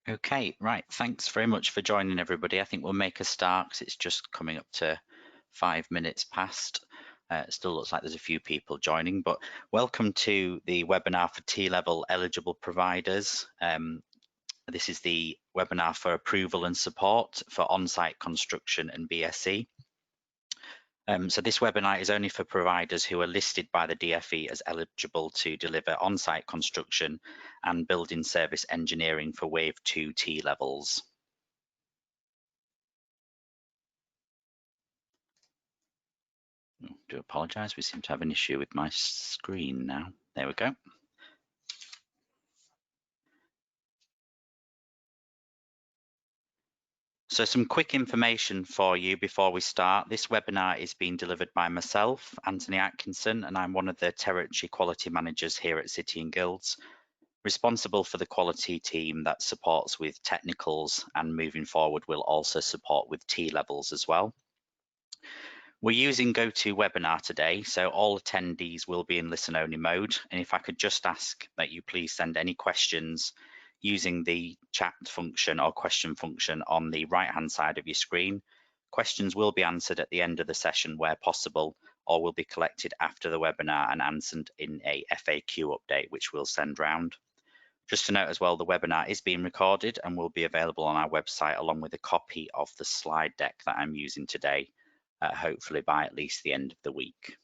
Okay, right. Thanks very much for joining, everybody. I think we'll make a start because it's just coming up to 5 minutes past. It still looks like there's a few people joining, but welcome to the webinar for T-level eligible providers. This is the webinar for approval and support for on-site construction and BSc. So this webinar is only for providers who are listed by the DFE as eligible to deliver on-site construction and building service engineering for Wave 2 T levels. I do apologise, we seem to have an issue with my screen now. There we go. So some quick information for you before we start. This webinar is being delivered by myself, Anthony Atkinson, and I'm one of the Territory Quality Managers here at City and Guilds, responsible for the quality team that supports with technicals, and moving forward will also support with T-levels as well. We're using GoToWebinar today, so all attendees will be in listen-only mode. And if I could just ask that you please send any questions using the chat function or question function on the right-hand side of your screen. Questions will be answered at the end of the session where possible, or will be collected after the webinar and answered in a FAQ update, which we'll send round. Just to note as well, the webinar is being recorded and will be available on our website along with a copy of the slide deck that I'm using today, hopefully by at least the end of the week.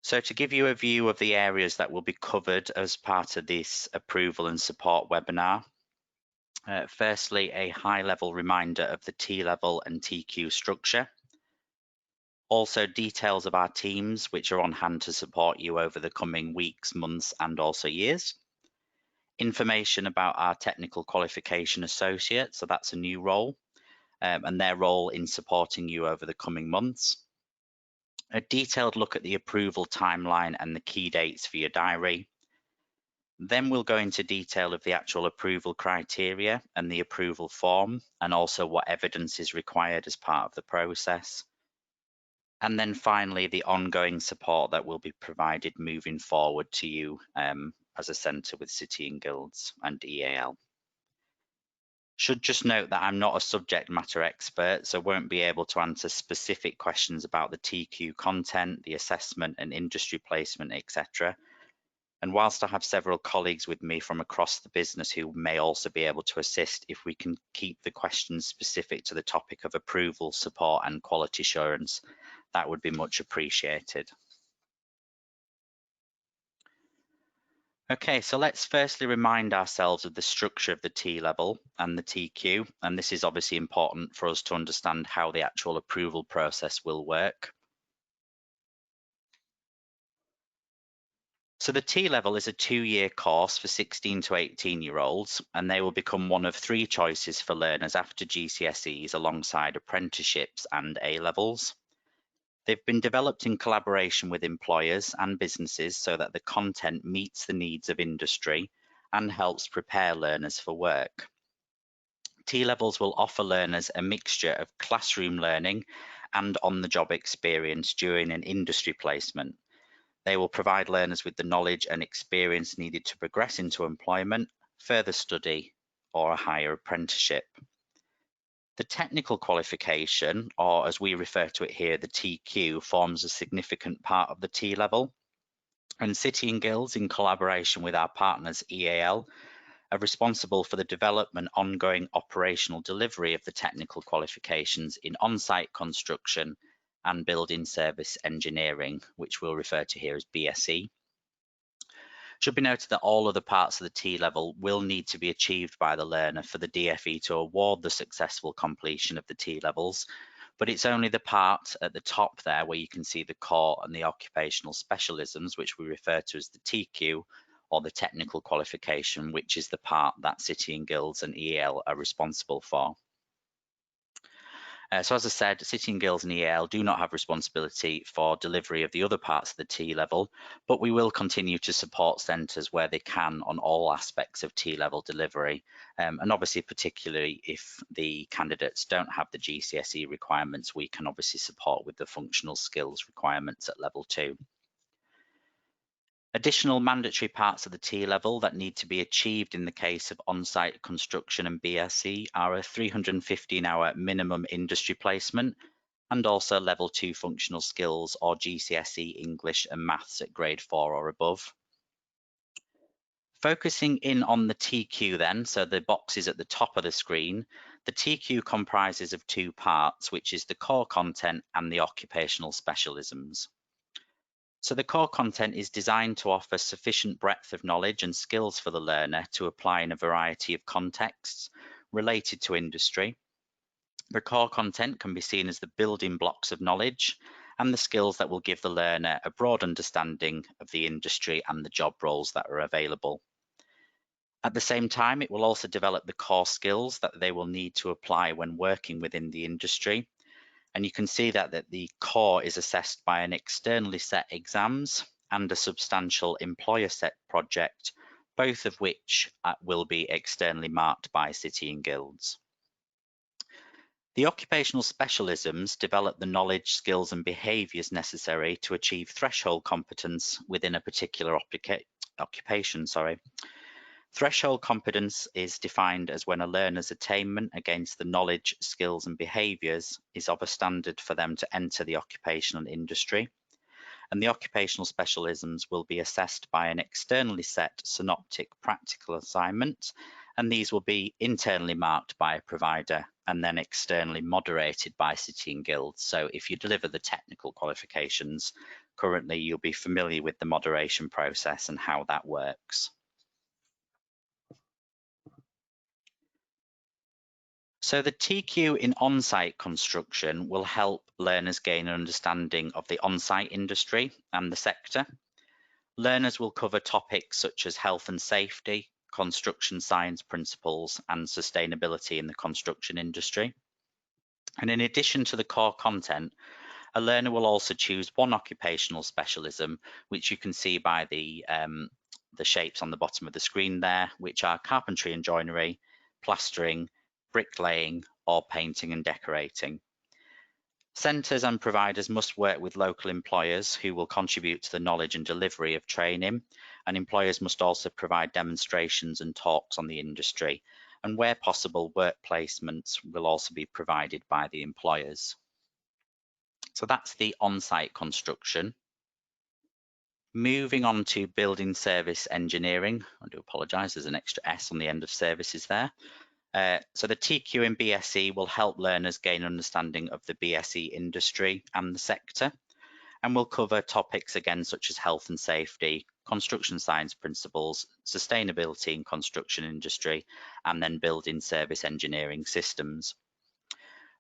So to give you a view of the areas that will be covered as part of this approval and support webinar, firstly, a high-level reminder of the T-level and TQ structure. Also details of our teams, which are on hand to support you over the coming weeks, months, and also years. Information about our technical qualification associate, so that's a new role, and their role in supporting you over the coming months. A detailed look at the approval timeline and the key dates for your diary. Then we'll go into detail of the actual approval criteria and the approval form, and also what evidence is required as part of the process. And then finally, the ongoing support that will be provided moving forward to you as a centre with City and Guilds and EAL. Should just note that I'm not a subject matter expert, so won't be able to answer specific questions about the TQ content, the assessment and industry placement, etc. And whilst I have several colleagues with me from across the business who may also be able to assist, if we can keep the questions specific to the topic of approval, support and quality assurance, that would be much appreciated. Okay, so let's firstly remind ourselves of the structure of the T-level and the TQ, and this is obviously important for us to understand how the actual approval process will work. So the T-level is a 2-year course for 16 to 18-year-olds, and they will become one of 3 choices for learners after GCSEs alongside apprenticeships and A-levels. They've been developed in collaboration with employers and businesses so that the content meets the needs of industry and helps prepare learners for work. T-levels will offer learners a mixture of classroom learning and on-the-job experience during an industry placement. They will provide learners with the knowledge and experience needed to progress into employment, further study, or a higher apprenticeship. The technical qualification, or as we refer to it here, the TQ, forms a significant part of the T-level. And City and Guilds, in collaboration with our partners EAL, are responsible for the development, ongoing operational delivery of the technical qualifications in on-site construction and building service engineering, which we'll refer to here as BSE. Should be noted that all other parts of the T-level will need to be achieved by the learner for the DFE to award the successful completion of the T-levels, but it's only the part at the top there where you can see the core and the occupational specialisms, which we refer to as the TQ, or the technical qualification, which is the part that City and Guilds and EAL are responsible for. So as I said, City and Guilds and EAL do not have responsibility for delivery of the other parts of the T-level, but we will continue to support centres where they can on all aspects of T-level delivery, and obviously particularly if the candidates don't have the GCSE requirements, we can obviously support with the functional skills requirements at level 2. Additional mandatory parts of the T-level that need to be achieved in the case of on-site construction and BSc are a 315-hour minimum industry placement and also level 2 functional skills or GCSE English and Maths at grade 4 or above. Focusing in on the TQ then, so the boxes at the top of the screen, the TQ comprises of two parts, which is the core content and the occupational specialisms. So the core content is designed to offer sufficient breadth of knowledge and skills for the learner to apply in a variety of contexts related to industry. The core content can be seen as the building blocks of knowledge and the skills that will give the learner a broad understanding of the industry and the job roles that are available. At the same time, it will also develop the core skills that they will need to apply when working within the industry. And you can see that the core is assessed by an externally set exams and a substantial employer set project, both of which will be externally marked by City and Guilds. The occupational specialisms develop the knowledge, skills and behaviours necessary to achieve threshold competence within a particular occupation. Threshold competence is defined as when a learner's attainment against the knowledge, skills and behaviours is of a standard for them to enter the occupational industry. And the occupational specialisms will be assessed by an externally set synoptic practical assignment, and these will be internally marked by a provider and then externally moderated by City and Guilds. So if you deliver the technical qualifications, currently you'll be familiar with the moderation process and how that works. So the TQ in on-site construction will help learners gain an understanding of the on-site industry and the sector. Learners will cover topics such as health and safety, construction science principles, and sustainability in the construction industry. And in addition to the core content, a learner will also choose one occupational specialism, which you can see by the shapes on the bottom of the screen there, which are carpentry and joinery, plastering, bricklaying, or painting and decorating. Centres and providers must work with local employers who will contribute to the knowledge and delivery of training, and employers must also provide demonstrations and talks on the industry, and where possible, work placements will also be provided by the employers. So that's the on-site construction. Moving on to building service engineering. I do apologise, there's an extra S on the end of services there. So the TQ in BSc will help learners gain understanding of the BSc industry and the sector, and will cover topics again such as health and safety, construction science principles, sustainability in construction industry, and then building service engineering systems.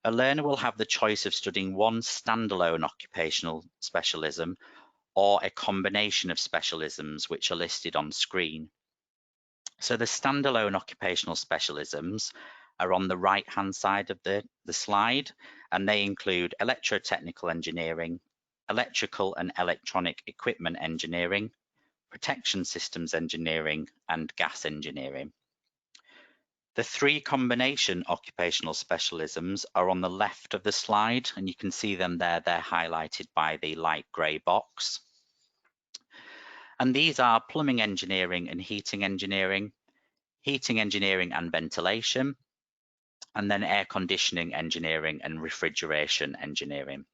A learner will have the choice of studying one standalone occupational specialism or a combination of specialisms which are listed on screen. So the standalone occupational specialisms are on the right-hand side of the slide, and they include electrotechnical engineering, electrical and electronic equipment engineering, protection systems engineering, and gas engineering. The three combination occupational specialisms are on the left of the slide, and you can see them there. They're highlighted by the light grey box. And these are plumbing engineering and heating engineering and ventilation, and then air conditioning engineering and refrigeration engineering.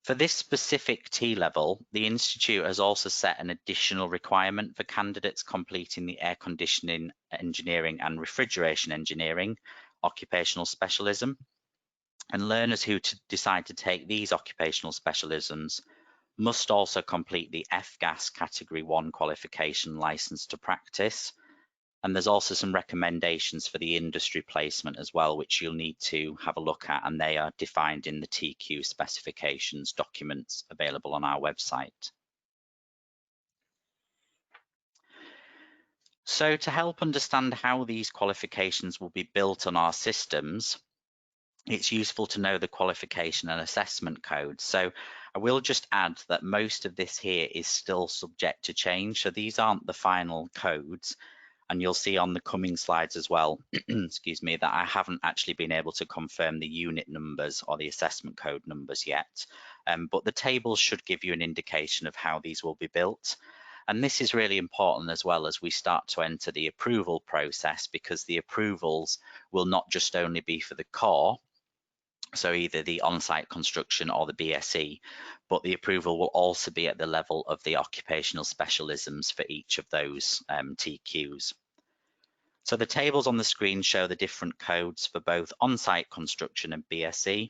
For this specific T-level, the Institute has also set an additional requirement for candidates completing the air conditioning engineering and refrigeration engineering occupational specialism. And learners who decide to take these occupational specialisms must also complete the F-Gas Category 1 qualification license to practice. And there's also some recommendations for the industry placement as well, which you'll need to have a look at, and they are defined in the TQ specifications documents available on our website. So to help understand how these qualifications will be built on our systems, it's useful to know the qualification and assessment code. So I will just add that most of this here is still subject to change. So these aren't the final codes. And you'll see on the coming slides as well, excuse me, that I haven't actually been able to confirm the unit numbers or the assessment code numbers yet. But the tables should give you an indication of how these will be built. And this is really important as well as we start to enter the approval process, because the approvals will not just only be for the core, so either the on-site construction or the BSE, but the approval will also be at the level of the occupational specialisms for each of those TQs. So the tables on the screen show the different codes for both on-site construction and BSE.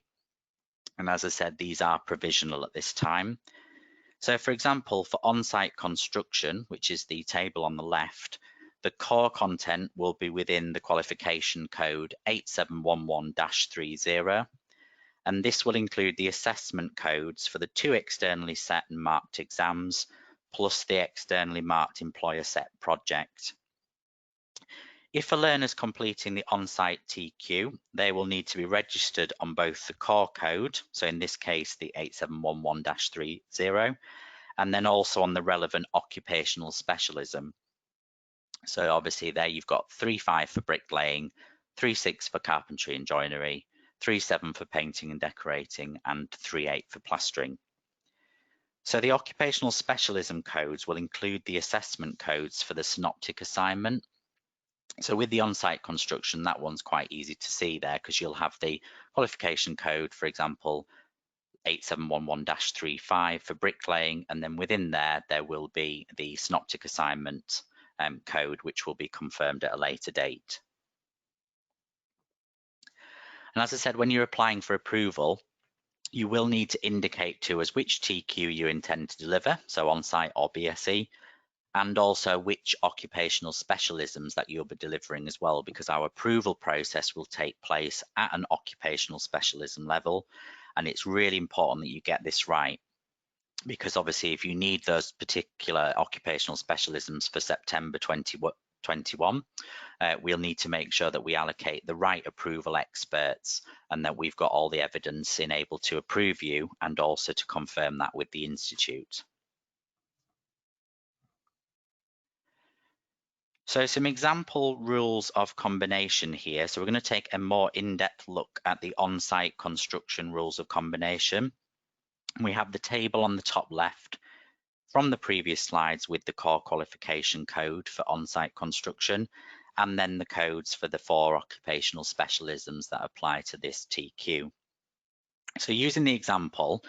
And as I said, these are provisional at this time. So for example, for on-site construction, which is the table on the left, the core content will be within the qualification code 8711-30, and this will include the assessment codes for the 2 externally set and marked exams, plus the externally marked employer set project. If a learner is completing the on-site TQ, they will need to be registered on both the core code, so in this case the 8711-30, and then also on the relevant occupational specialism. So obviously there you've got 3.5 for bricklaying, 3.6 for carpentry and joinery, 3.7 for painting and decorating, and 3.8 for plastering. So the occupational specialism codes will include the assessment codes for the synoptic assignment. So with the on-site construction, that one's quite easy to see there, because you'll have the qualification code, for example, 8711-35 for bricklaying, and then within there, there will be the synoptic assignment code, which will be confirmed at a later date. And as I said, when you're applying for approval, you will need to indicate to us which TQ you intend to deliver, so on-site or BSE, and also which occupational specialisms that you'll be delivering as well, because our approval process will take place at an occupational specialism level. And it's really important that you get this right, because obviously if you need those particular occupational specialisms for September 2021, we'll need to make sure that we allocate the right approval experts and that we've got all the evidence in able to approve you and also to confirm that with the Institute. So some example rules of combination here. So we're going to take a more in-depth look at the on-site construction rules of combination. We have the table on the top left from the previous slides with the core qualification code for on-site construction, and then the codes for the 4 occupational specialisms that apply to this TQ. So using the example,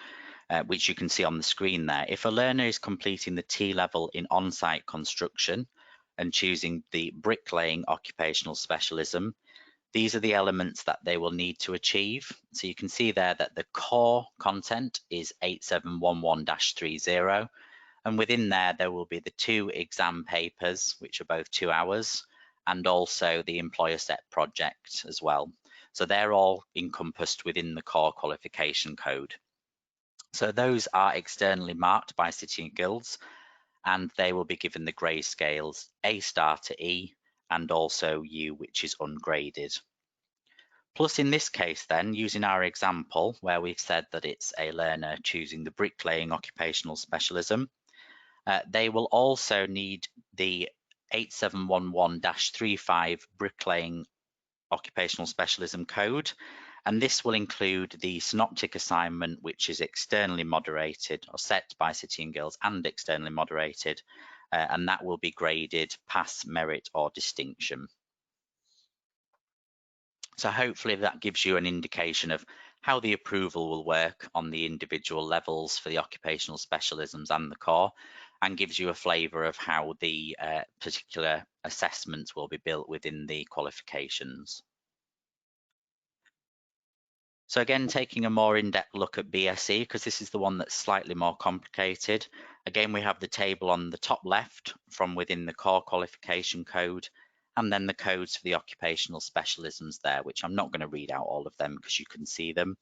which you can see on the screen there, if a learner is completing the T level in on-site construction and choosing the bricklaying occupational specialism, these are the elements that they will need to achieve. So you can see there that the core content is 8711-30, and within there, there will be the 2 exam papers, which are both 2 hours, and also the employer set project as well. So they're all encompassed within the core qualification code. So those are externally marked by City and Guilds, and they will be given the grade scales A star to E, and also U, which is ungraded. Plus in this case then, using our example where we've said that it's a learner choosing the bricklaying occupational specialism, they will also need the 8711-35 bricklaying occupational specialism code, and this will include the synoptic assignment, which is externally moderated or set by City and Guilds and externally moderated, and that will be graded pass, merit or distinction. So hopefully that gives you an indication of how the approval will work on the individual levels for the occupational specialisms and the core, and gives you a flavour of how the particular assessments will be built within the qualifications. So again, taking a more in-depth look at BSE, because this is the one that's slightly more complicated. Again, we have the table on the top left from within the core qualification code, and then the codes for the occupational specialisms there, which I'm not going to read out all of them because you can see them.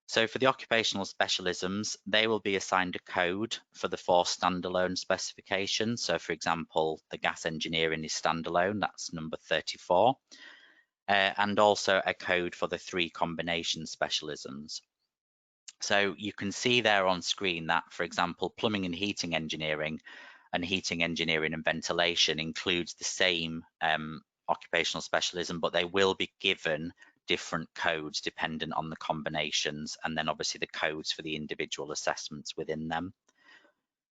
So for the occupational specialisms, they will be assigned a code for the 4 standalone specifications. So for example, the gas engineering is standalone, that's number 34. And also a code for the 3 combination specialisms. So you can see there on screen that, for example, plumbing and heating engineering and ventilation includes the same occupational specialism, but they will be given different codes dependent on the combinations, and then obviously the codes for the individual assessments within them.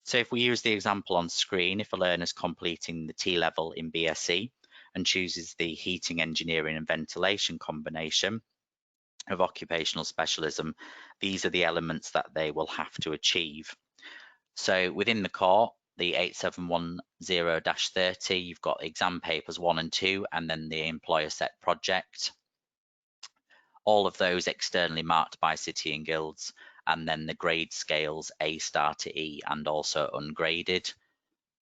So if we use the example on screen, if a learner is completing the T-level in BSc and chooses the heating, engineering and ventilation combination of occupational specialism, these are the elements that they will have to achieve. So within the core, the 8710-30, you've got exam papers 1 and 2, and then the employer set project. All of those externally marked by City and Guilds, and then the grade scales A star to E and also ungraded.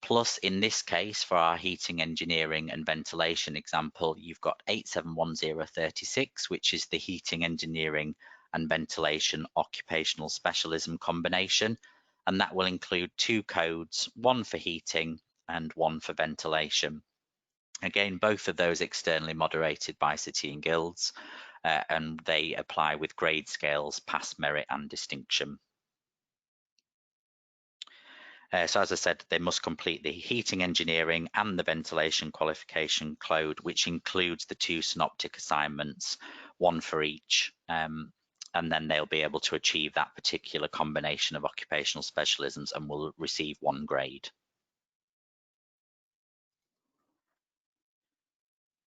Plus, in this case, for our heating, engineering and ventilation example, you've got 871036, which is the heating, engineering and ventilation occupational specialism combination. And that will include 2 codes, one for heating and one for ventilation. Again, both of those externally moderated by City and Guilds, and they apply with grade scales, pass, merit and distinction. So as I said, they must complete the heating, engineering and the ventilation qualification code, which includes the 2 synoptic assignments, one for each, and then they'll be able to achieve that particular combination of occupational specialisms and will receive 1 grade.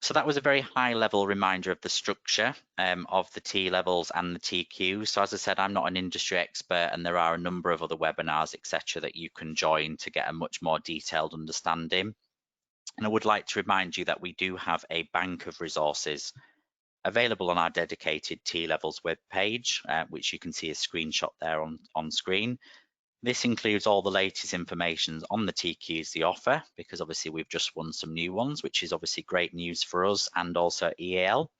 So that was a very high level reminder of the structure of the T levels and the TQ. So as I said, I'm not an industry expert and there are a number of other webinars, etc., that you can join to get a much more detailed understanding. And I would like to remind you that we do have a bank of resources available on our dedicated T levels webpage, which you can see a screenshot there on screen. This includes all the latest information on the TQs they offer, because obviously we've just won some new ones, which is obviously great news for us and also EAL,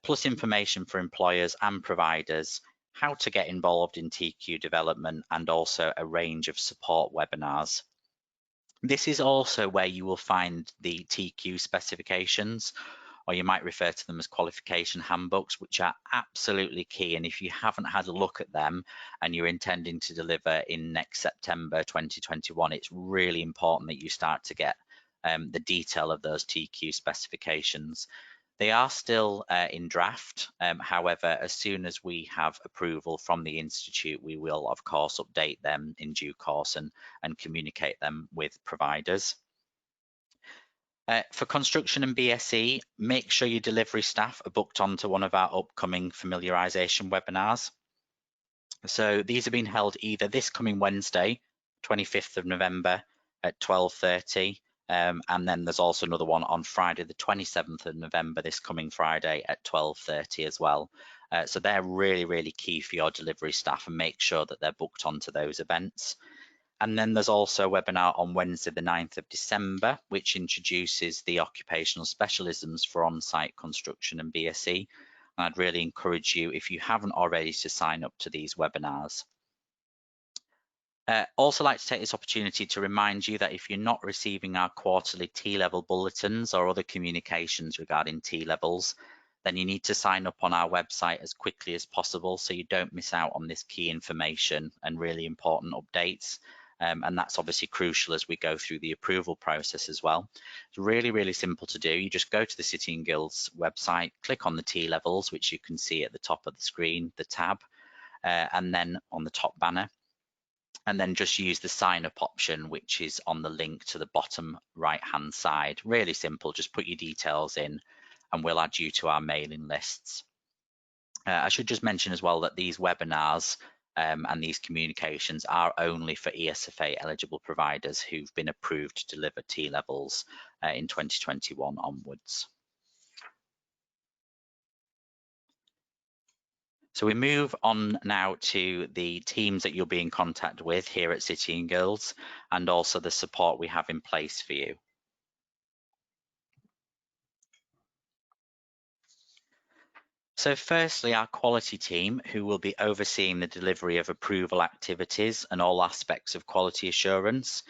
plus information for employers and providers, how to get involved in TQ development, and also a range of support webinars. This is also where you will find the TQ specifications, or you might refer to them as qualification handbooks, which are absolutely key. And if you haven't had a look at them and you're intending to deliver in next September 2021, it's really important that you start to get the detail of those TQ specifications. They are still in draft. However, as soon as we have approval from the Institute, we will, of course, update them in due course and communicate them with providers. For construction and BSE, make sure your delivery staff are booked onto one of our upcoming familiarisation webinars. So these have been held either this coming Wednesday, 25th of November at 12:30, and then there's also another one on Friday, the 27th of November, this coming Friday at 12:30 as well. So they're really, really key for your delivery staff, and make sure that they're booked onto those events. And then there's also a webinar on Wednesday, the 9th of December, which introduces the occupational specialisms for on-site construction and BSE. And I'd really encourage you, if you haven't already, to sign up to these webinars. Also like to take this opportunity to remind you that if you're not receiving our quarterly T-level bulletins or other communications regarding T-levels, then you need to sign up on our website as quickly as possible so you don't miss out on this key information and really important updates. And that's obviously crucial as we go through the approval process as well. It's really, really simple to do. You just go to the City and Guilds website, click on the T levels, which you can see at the top of the screen, the tab, and then on the top banner, and then just use the sign up option, which is on the link to the bottom right hand side. Really simple, just put your details in and we'll add you to our mailing lists. I should just mention as well that these webinars and these communications are only for ESFA eligible providers who've been approved to deliver T levels in 2021 onwards. So we move on now to the teams that you'll be in contact with here at City and Guilds, and also the support we have in place for you. So firstly, our quality team, who will be overseeing the delivery of approval activities and all aspects of quality assurance,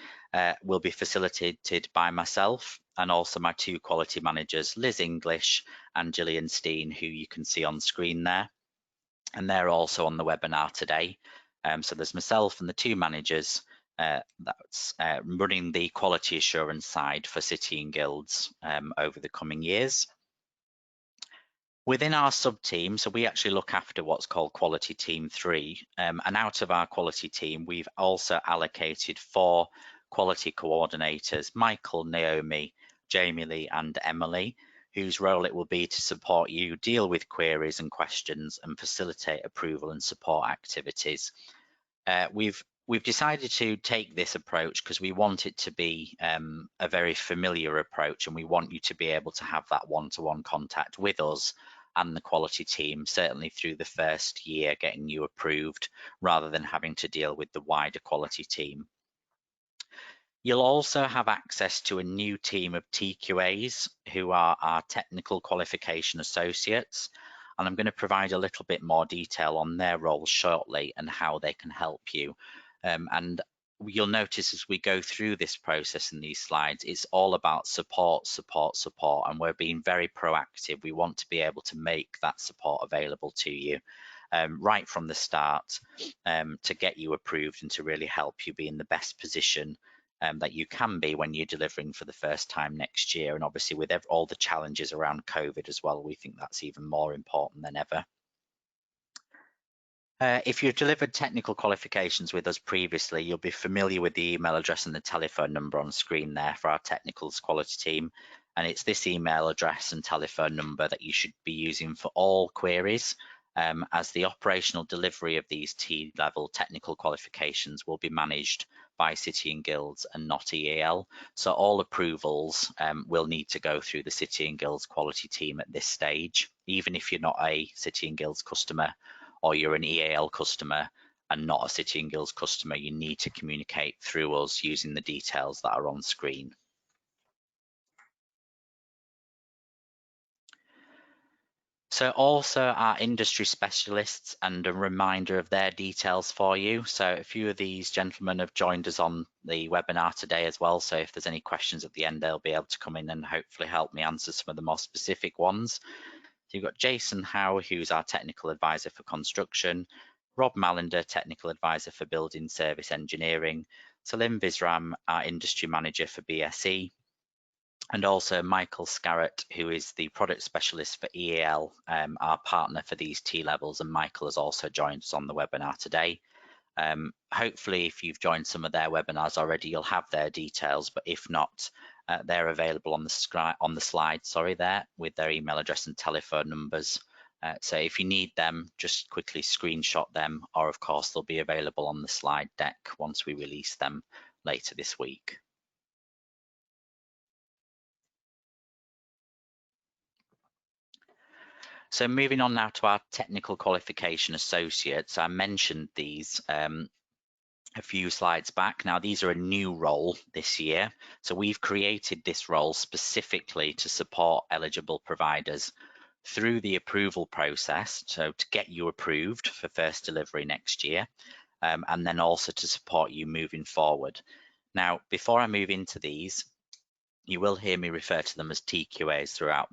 will be facilitated by myself and also my 2 quality managers, Liz English and Gillian Steen, who you can see on screen there. And they're also on the webinar today. So there's myself and the 2 managers that's running the quality assurance side for City and Guilds over the coming years. Within our sub-team, so we actually look after what's called Quality Team 3, and out of our quality team, we've also allocated 4 quality coordinators, Michael, Naomi, Jamie Lee, and Emily, whose role it will be to support you, deal with queries and questions, and facilitate approval and support activities. We've decided to take this approach because we want it to be a very familiar approach, and we want you to be able to have that one-to-one contact with us and the quality team, certainly through the first year getting you approved, rather than having to deal with the wider quality team. You'll also have access to a new team of TQAs who are our technical qualification associates, and I'm going to provide a little bit more detail on their roles shortly and how they can help you. And you'll notice as we go through this process in these slides, it's all about support, support, support, and we're being very proactive. We want to be able to make that support available to you right from the start to get you approved and to really help you be in the best position that you can be when you're delivering for the first time next year. And obviously with all the challenges around COVID as well, we think that's even more important than ever. If you've delivered technical qualifications with us previously, you'll be familiar with the email address and the telephone number on screen there for our technicals quality team. And it's this email address and telephone number that you should be using for all queries, as the operational delivery of these T-level technical qualifications will be managed by City and Guilds and not EAL. So all approvals will need to go through the City and Guilds quality team at this stage, even if you're not a City and Guilds customer or you're an EAL customer and not a City and Guilds customer, you need to communicate through us using the details that are on screen. So also our industry specialists, and a reminder of their details for you. So a few of these gentlemen have joined us on the webinar today as well. So if there's any questions at the end, they'll be able to come in and hopefully help me answer some of the more specific ones. So you've got Jason Howe, who's our technical advisor for construction, Rob Mallender, technical advisor for building service engineering, Salim Visram, our industry manager for BSE, and also Michael Scarrett, who is the product specialist for EAL, our partner for these T-levels, and Michael has also joined us on the webinar today. Hopefully, if you've joined some of their webinars already, you'll have their details, but if not, they're available on the slide, sorry, there with their email address and telephone numbers. So if you need them, just quickly screenshot them, or of course, they'll be available on the slide deck once we release them later this week. So moving on now to our technical qualification associates. I mentioned these a few slides back. Now, these are a new role this year. So we've created this role specifically to support eligible providers through the approval process, so to get you approved for first delivery next year, and then also to support you moving forward. Now, before I move into these, you will hear me refer to them as TQAs throughout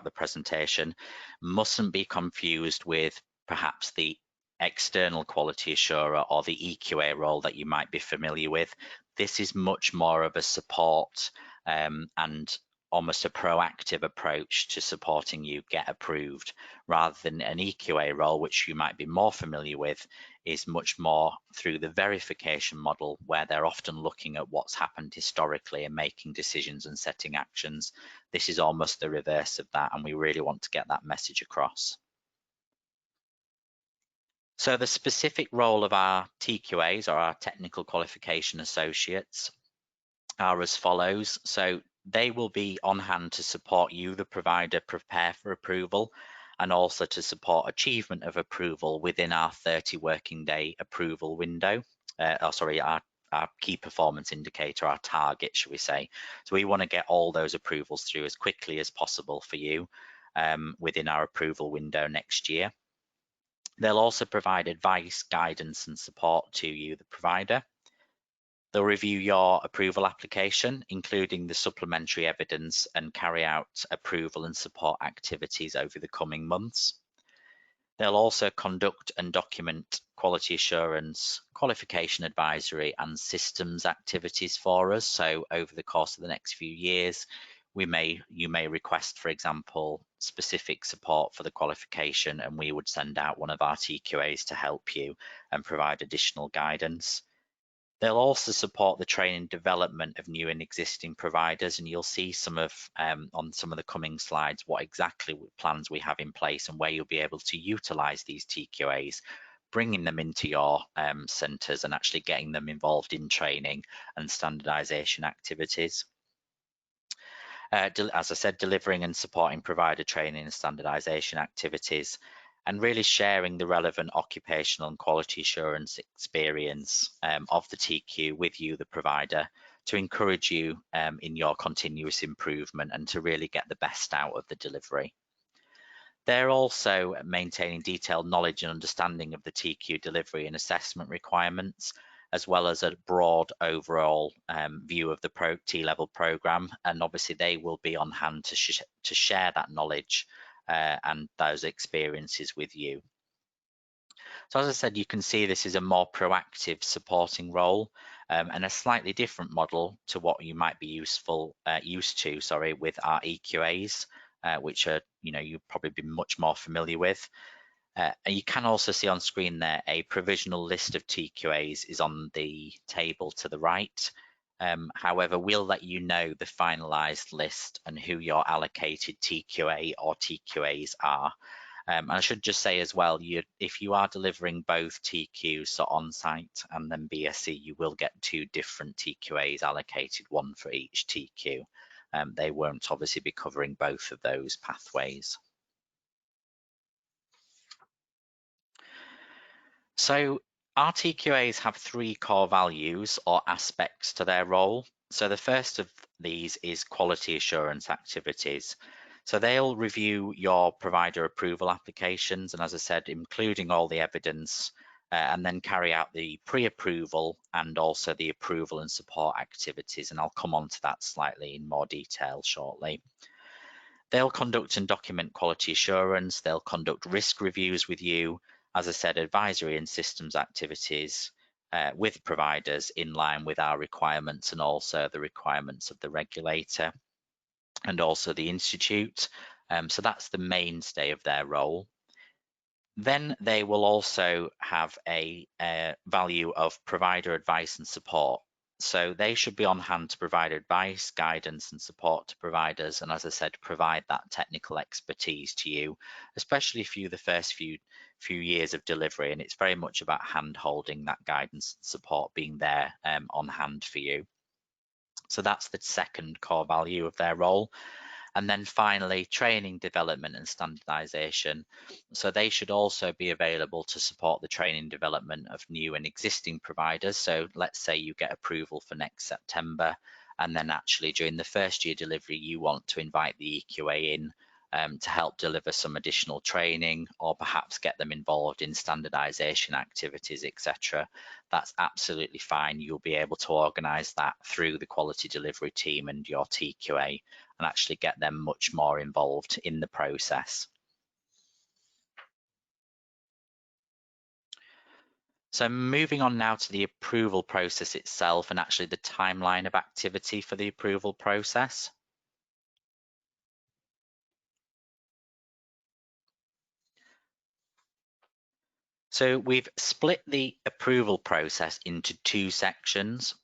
the presentation. Mustn't be confused with perhaps the external quality assurer or the EQA role that you might be familiar with. This is much more of a support and almost a proactive approach to supporting you get approved, rather than an EQA role, which you might be more familiar with, is much more through the verification model, where they're often looking at what's happened historically and making decisions and setting actions. This is almost the reverse of that, and we really want to get that message across. So the specific role of our TQAs, or our technical qualification associates, are as follows. So they will be on hand to support you, the provider, prepare for approval, and also to support achievement of approval within our 30 working day approval window. Our key performance indicator, our target, should we say. So we want to get all those approvals through as quickly as possible for you within our approval window next year. They'll also provide advice, guidance, and support to you, the provider. They'll review your approval application, including the supplementary evidence, and carry out approval and support activities over the coming months. They'll also conduct and document quality assurance, qualification advisory, and systems activities for us. So over the course of the next few years, you may request, for example, specific support for the qualification, and we would send out one of our TQAs to help you and provide additional guidance. They'll also support the training development of new and existing providers, and you'll see some of on some of the coming slides what exactly plans we have in place and where you'll be able to utilize these TQAs, bringing them into your centres and actually getting them involved in training and standardisation activities. As I said, delivering and supporting provider training and standardisation activities, and really sharing the relevant occupational and quality assurance experience of the TQ with you, the provider, to encourage you in your continuous improvement and to really get the best out of the delivery. They're also maintaining detailed knowledge and understanding of the TQ delivery and assessment requirements, as well as a broad overall view of the T-level programme. And obviously they will be on hand to share that knowledge and those experiences with you. So as I said, you can see this is a more proactive supporting role and a slightly different model to what you might be used to with our EQAs, which are, you've probably been much more familiar with. And you can also see on screen there a provisional list of TQAs is on the table to the right. However, we'll let you know the finalised list and who your allocated TQA or TQAs are. And I should just say as well, if you are delivering both TQs, so on-site and then BSc, you will get 2 different TQAs allocated, one for each TQ. They won't obviously be covering both of those pathways. So our TQAs have 3 core values or aspects to their role. So the first of these is quality assurance activities. So they'll review your provider approval applications, and as I said, including all the evidence, and then carry out the pre-approval and also the approval and support activities. And I'll come on to that slightly in more detail shortly. They'll conduct and document quality assurance. They'll conduct risk reviews with you. As I said, advisory and systems activities with providers in line with our requirements and also the requirements of the regulator and also the institute. So that's the mainstay of their role. Then they will also have a value of provider advice and support. So they should be on hand to provide advice, guidance and support to providers. And as I said, provide that technical expertise to you, especially for you the first few years of delivery. And it's very much about hand holding that guidance and support being there on hand for you. So that's the second core value of their role. And then finally, training, development and standardization. So they should also be available to support the training development of new and existing providers. So let's say you get approval for next September, and then actually during the first year delivery, you want to invite the EQA in to help deliver some additional training or perhaps get them involved in standardization activities, etc. That's absolutely fine. You'll be able to organize that through the quality delivery team and your TQA and actually get them much more involved in the process. So moving on now to the approval process itself and actually the timeline of activity for the approval process. So we've split the approval process into 2 sections.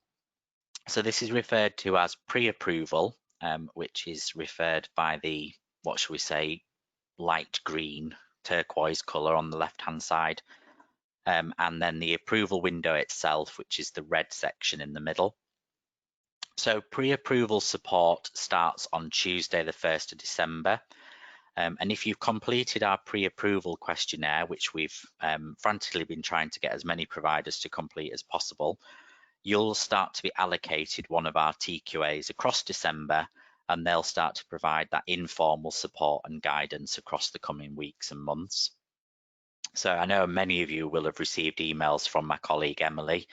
So this is referred to as pre-approval, which is referred by the, what should we say, light green turquoise colour on the left-hand side. And then the approval window itself, which is the red section in the middle. So pre-approval support starts on Tuesday, the 1st of December. And if you've completed our pre-approval questionnaire, which we've frantically been trying to get as many providers to complete as possible, you'll start to be allocated one of our TQAs across December, and they'll start to provide that informal support and guidance across the coming weeks and months. So I know many of you will have received emails from my colleague Emily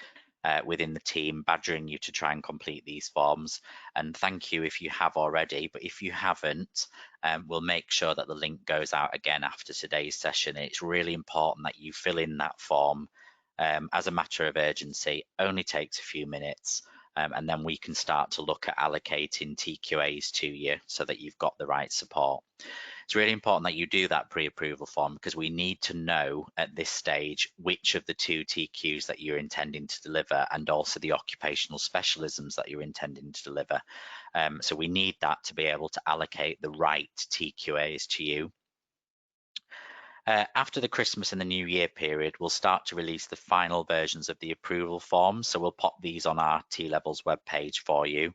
within the team badgering you to try and complete these forms, and thank you if you have already, but if you haven't, we'll make sure that the link goes out again after today's session. It's really important that you fill in that form as a matter of urgency. Only takes a few minutes, and then we can start to look at allocating TQAs to you so that you've got the right support. It's really important that you do that pre-approval form because we need to know at this stage which of the two TQs that you're intending to deliver and also the occupational specialisms that you're intending to deliver. So we need that to be able to allocate the right TQAs to you. After the Christmas and the New Year period, we'll start to release the final versions of the approval forms. So we'll pop these on our T-Levels webpage for you.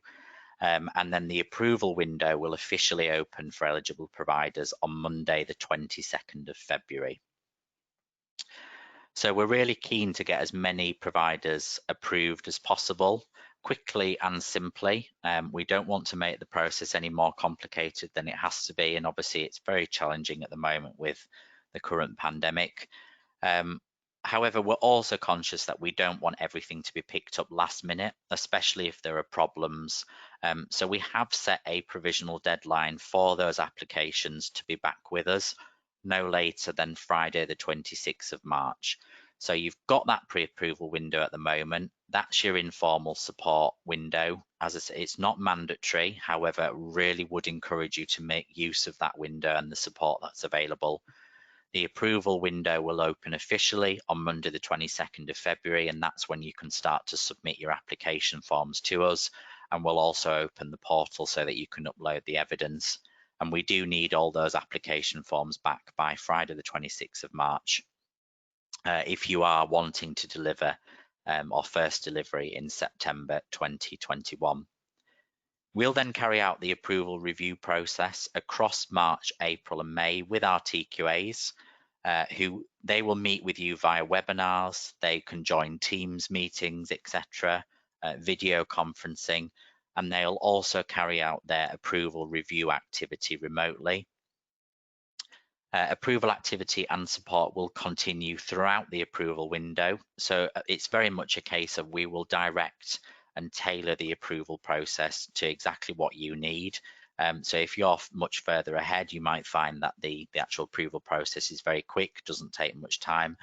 And then the approval window will officially open for eligible providers on Monday, the 22nd of February. So we're really keen to get as many providers approved as possible, quickly and simply. We don't want to make the process any more complicated than it has to be. And obviously it's very challenging at the moment with the current pandemic. However, we're also conscious that we don't want everything to be picked up last minute, especially if there are problems. So we have set a provisional deadline for those applications to be back with us no later than Friday, the 26th of March. So you've got that pre-approval window at the moment. That's your informal support window. As I say, it's not mandatory. However, really would encourage you to make use of that window and the support that's available. The approval window will open officially on Monday, the 22nd of February, and that's when you can start to submit your application forms to us. And we'll also open the portal so that you can upload the evidence. And we do need all those application forms back by Friday, the 26th of March, if you are wanting to deliver or first delivery in September 2021. We'll then carry out the approval review process across March, April and May with our TQAs, who they will meet with you via webinars, they can join Teams meetings, etc., video conferencing, and they'll also carry out their approval review activity remotely. Approval activity and support will continue throughout the approval window. So it's very much a case of we will direct and tailor the approval process to exactly what you need. So if you're much further ahead, you might find that the actual approval process is very quick, doesn't take much time.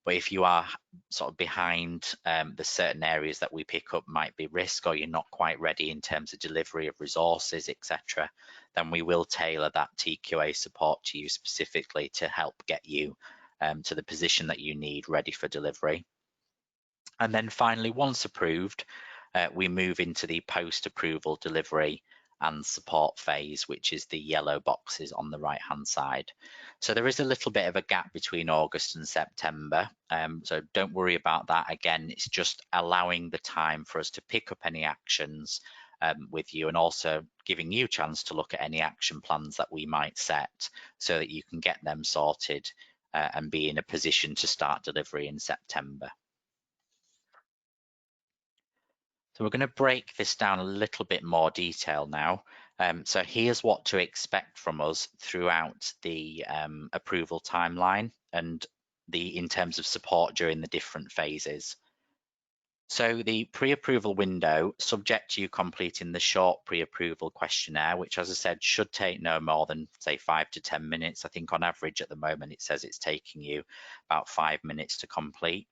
But if you are sort of behind, the certain areas that we pick up might be risk, or you're not quite ready in terms of delivery of resources, etc., then we will tailor that TQA support to you specifically to help get you to the position that you need ready for delivery. And then finally, once approved, we move into the post-approval delivery and support phase, which is the yellow boxes on the right hand side. So there is a little bit of a gap between August and September, so don't worry about that. Again, it's just allowing the time for us to pick up any actions with you, and also giving you a chance to look at any action plans that we might set so that you can get them sorted and be in a position to start delivery in September. So we're going to break this down a little bit more detail now. So here's what to expect from us throughout the approval timeline and in terms of support during the different phases. So the pre-approval window, subject to you completing the short pre-approval questionnaire, which, as I said, should take no more than, say, 5 to 10 minutes. I think on average at the moment, it says it's taking you about 5 minutes to complete.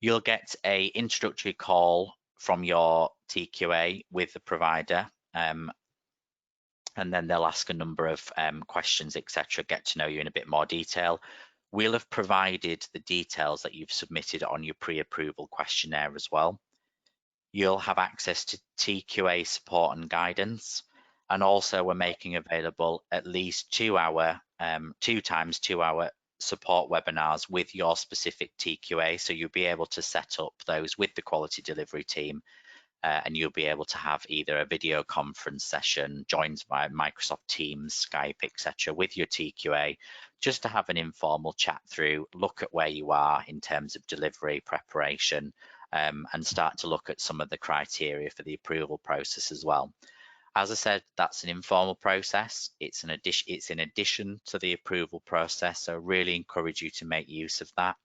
You'll get a introductory call from your TQA with the provider, and then they'll ask a number of questions, etc., get to know you in a bit more detail. We'll have provided the details that you've submitted on your pre-approval questionnaire as well. You'll have access to TQA support and guidance, and also we're making available at least 2 times 2 hour support webinars with your specific TQA, so you'll be able to set up those with the quality delivery team, and you'll be able to have either a video conference session joined by Microsoft Teams, Skype, etc., with your TQA, just to have an informal chat through, look at where you are in terms of delivery preparation, and start to look at some of the criteria for the approval process as well. As I said, that's an informal process. It's in addition to the approval process, so really encourage you to make use of that.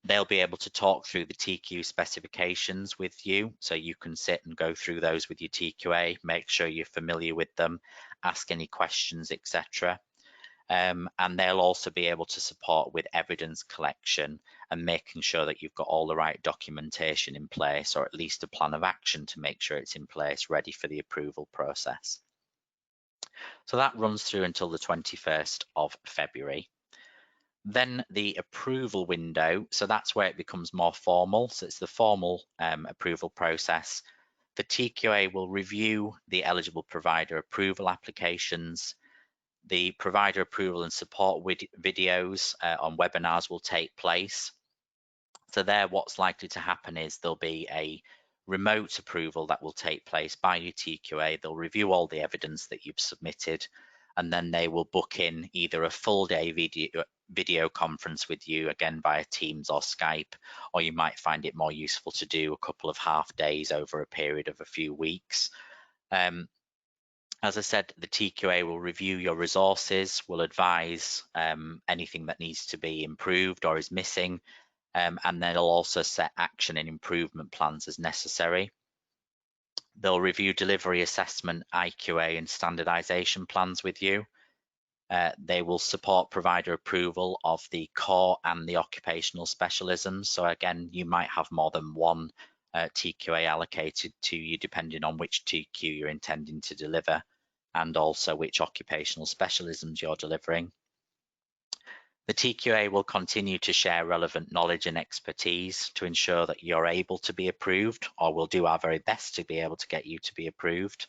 They'll be able to talk through the TQ specifications with you, so you can sit and go through those with your TQA, make sure you're familiar with them, ask any questions, etc. and they'll also be able to support with evidence collection and making sure that you've got all the right documentation in place, or at least a plan of action to make sure it's in place, ready for the approval process. So that runs through until the 21st of February. Then the approval window, so that's where it becomes more formal. So it's the formal approval process. The TQA will review the eligible provider approval applications. The provider approval and support videos on webinars will take place. So there, what's likely to happen is there'll be a remote approval that will take place by your TQA. They'll review all the evidence that you've submitted, and then they will book in either a full day video conference with you, again via Teams or Skype, or you might find it more useful to do a couple of half days over a period of a few weeks. As I said, the TQA will review your resources, will advise anything that needs to be improved or is missing, and they'll also set action and improvement plans as necessary. They'll review delivery assessment, IQA, and standardization plans with you. They will support provider approval of the core and the occupational specialisms. So again, you might have more than one TQA allocated to you depending on which TQ you're intending to deliver, and also which occupational specialisms you're delivering. The TQA will continue to share relevant knowledge and expertise to ensure that you're able to be approved, or we'll do our very best to be able to get you to be approved.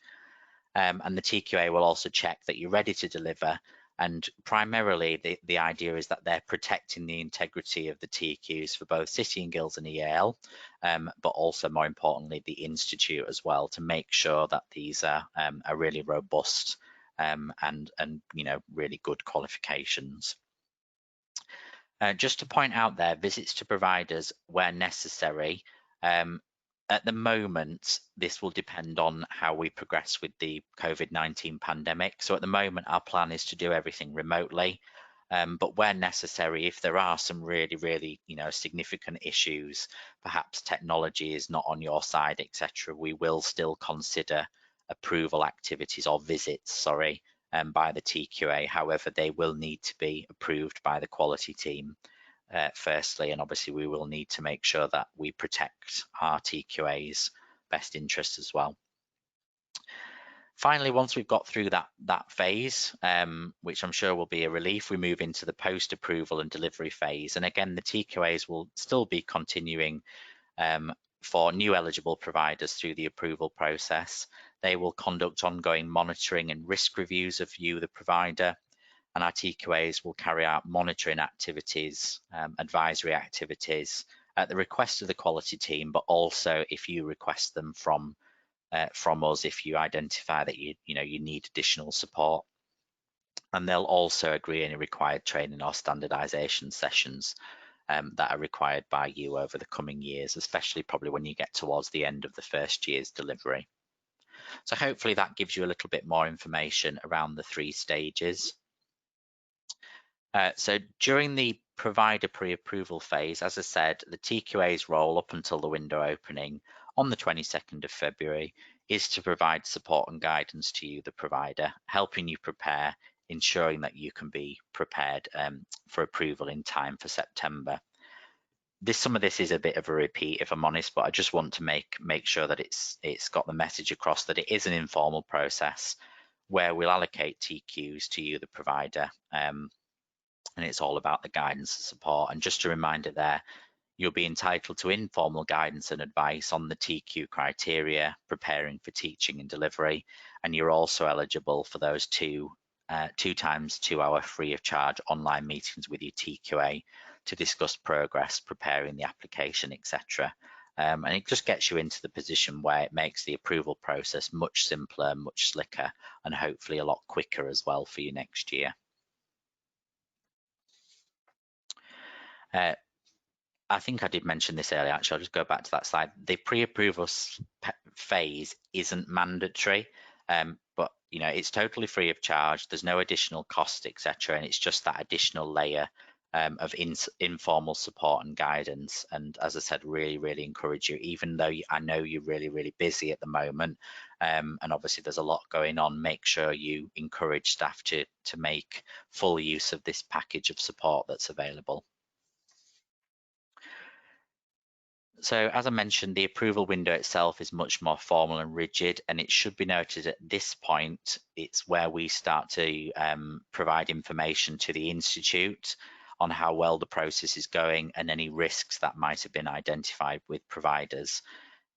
And the TQA will also check that you're ready to deliver. And primarily, the idea is that they're protecting the integrity of the TQs for both City and Guilds and EAL, but also more importantly, the Institute as well, to make sure that these are really robust and really good qualifications. Just to point out there, visits to providers where necessary. At the moment, this will depend on how we progress with the COVID-19 pandemic. So at the moment, our plan is to do everything remotely. But where necessary, if there are some really, significant issues, perhaps technology is not on your side, etc., we will still consider approval activities or visits, by the TQA. However, they will need to be approved by the quality team firstly, and obviously we will need to make sure that we protect our TQA's best interests as well. Finally, once we've got through that phase, which I'm sure will be a relief, we move into the post-approval and delivery phase. And again, the TQAs will still be continuing for new eligible providers through the approval process. They will conduct ongoing monitoring and risk reviews of you, the provider, and our TQAs will carry out monitoring activities, advisory activities at the request of the quality team, but also if you request them from us, if you identify that you need additional support. And they'll also agree any required training or standardization sessions that are required by you over the coming years, especially probably when you get towards the end of the first year's delivery. So hopefully that gives you a little bit more information around the 3 stages. So during the provider pre-approval phase, as I said, the TQA's role up until the window opening on the 22nd of February is to provide support and guidance to you, the provider, helping you prepare, ensuring that you can be prepared for approval in time for September. Some of this is a bit of a repeat, if I'm honest, but I just want to make sure that it's got the message across that it is an informal process where we'll allocate TQs to you, the provider, and it's all about the guidance and support. And just a reminder there, you'll be entitled to informal guidance and advice on the TQ criteria, preparing for teaching and delivery, and you're also eligible for those 2 times 2 hour free of charge online meetings with your TQA to discuss progress, preparing the application, etc. And it just gets you into the position where it makes the approval process much simpler, much slicker, and hopefully a lot quicker as well for you next year. I think I did mention this earlier, actually. I'll just go back to that slide. The pre-approval phase isn't mandatory, but it's totally free of charge. There's no additional cost, etc. And it's just that additional layer of informal support and guidance. And as I said, really encourage you, even though I know you're really busy at the moment, and obviously there's a lot going on. Make sure you encourage staff to make full use of this package of support that's available. So as I mentioned, the approval window itself is much more formal and rigid, and it should be noted at this point, it's where we start to provide information to the Institute on how well the process is going and any risks that might have been identified with providers.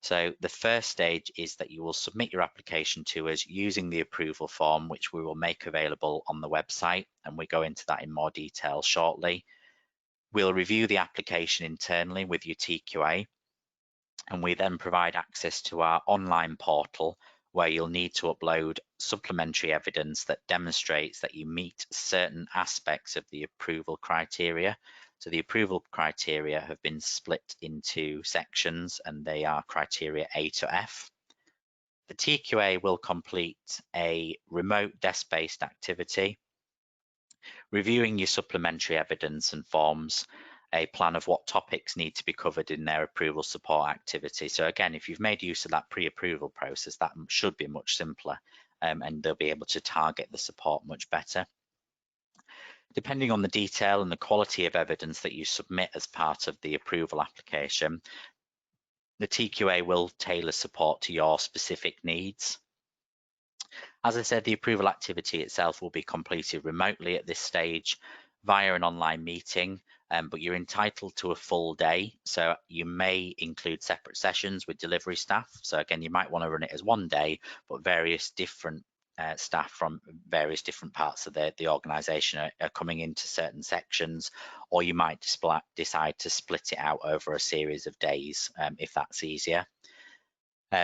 So the first stage is that you will submit your application to us using the approval form, which we will make available on the website, and we go into that in more detail shortly. We'll review the application internally with your TQA, and we then provide access to our online portal where you'll need to upload supplementary evidence that demonstrates that you meet certain aspects of the approval criteria. So the approval criteria have been split into sections, and they are criteria A to F. The TQA will complete a remote desk-based activity, reviewing your supplementary evidence and forms a plan of what topics need to be covered in their approval support activity. So again, if you've made use of that pre-approval process, that should be much simpler, and they'll be able to target the support much better. Depending on the detail and the quality of evidence that you submit as part of the approval application, the TQA will tailor support to your specific needs. As I said, the approval activity itself will be completed remotely at this stage via an online meeting, but you're entitled to a full day. So you may include separate sessions with delivery staff. So again, you might want to run it as one day, but various different staff from various different parts of the organisation are coming into certain sections, or you might decide to split it out over a series of days if that's easier.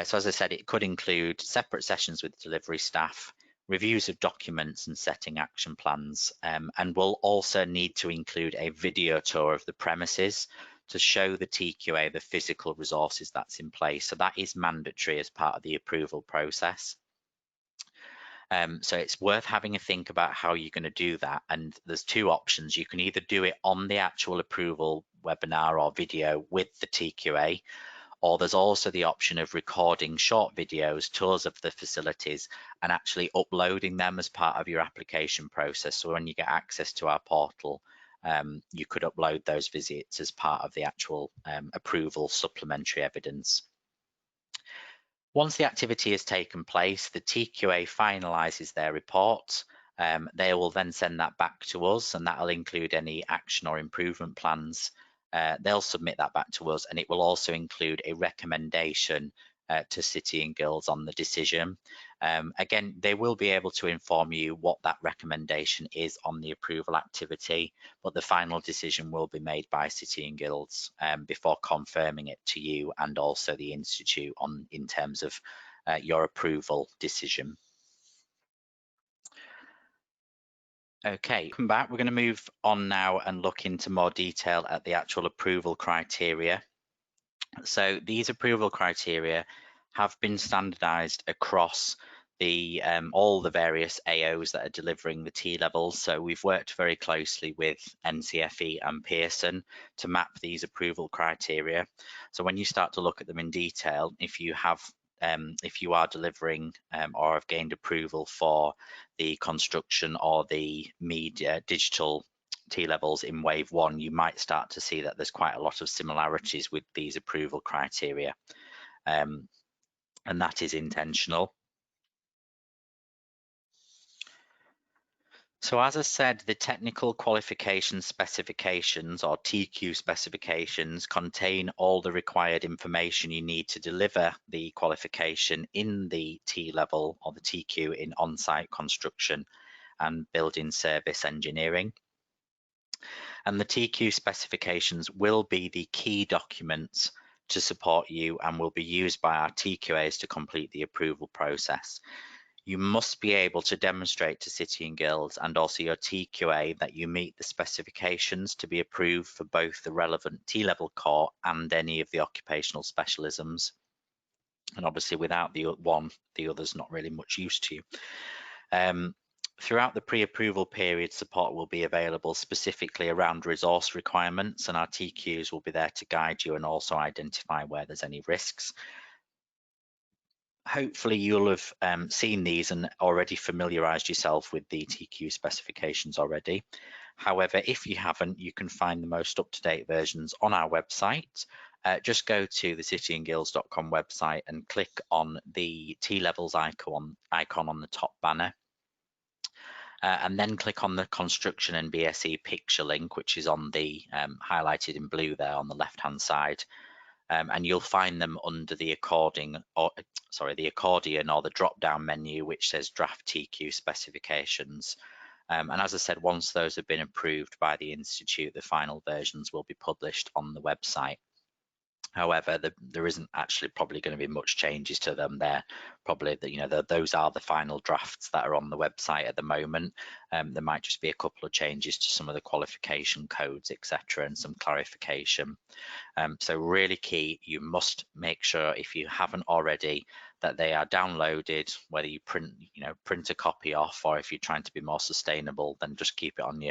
So as I said, it could include separate sessions with delivery staff, reviews of documents and setting action plans, and we'll also need to include a video tour of the premises to show the TQA the physical resources that's in place. So that is mandatory as part of the approval process. So it's worth having a think about how you're going to do that. And there's two options. You can either do it on the actual approval webinar or video with the TQA, or there's also the option of recording short videos, tours of the facilities, and actually uploading them as part of your application process. So when you get access to our portal, you could upload those visits as part of the actual approval supplementary evidence. Once the activity has taken place, the TQA finalises their report. They will then send that back to us, and that will include any action or improvement plans. They'll submit that back to us, and it will also include a recommendation to City and Guilds on the decision. Again, they will be able to inform you what that recommendation is on the approval activity, but the final decision will be made by City and Guilds before confirming it to you and also the Institute in terms of your approval decision. Okay, come back. We're going to move on now and look into more detail at the actual approval criteria. So these approval criteria have been standardized across all the various AOs that are delivering the T levels. So we've worked very closely with NCFE and Pearson to map these approval criteria. So when you start to look at them in detail, if you are delivering or have gained approval for the construction or the media digital T levels in wave one, you might start to see that there's quite a lot of similarities with these approval criteria, and that is intentional. So as I said, the technical qualification specifications or TQ specifications contain all the required information you need to deliver the qualification in the T level or the TQ in on-site construction and building service engineering. And the TQ specifications will be the key documents to support you and will be used by our TQAs to complete the approval process. You must be able to demonstrate to City and Guilds and also your TQA that you meet the specifications to be approved for both the relevant T-level core and any of the occupational specialisms. And obviously without the one, the other's not really much use to you. Throughout the pre-approval period, support will be available specifically around resource requirements, and our TQs will be there to guide you and also identify where there's any risks. Hopefully you'll have seen these and already familiarised yourself with the TQ specifications already. However, if you haven't, you can find the most up-to-date versions on our website. Just go to the cityandguilds.com website and click on the T-levels icon on the top banner. And then click on the construction and BSE picture link, which is on the highlighted in blue there on the left-hand side. And you'll find them under the accordion or the drop-down menu, which says Draft TQ Specifications. And as I said, once those have been approved by the Institute, the final versions will be published on the website. However, there isn't actually probably going to be much changes to them. They're probably, those are the final drafts that are on the website at the moment. There might just be a couple of changes to some of the qualification codes, etc., and some clarification. So really key, you must make sure, if you haven't already, that they are downloaded, whether you print a copy off, or if you're trying to be more sustainable, then just keep it on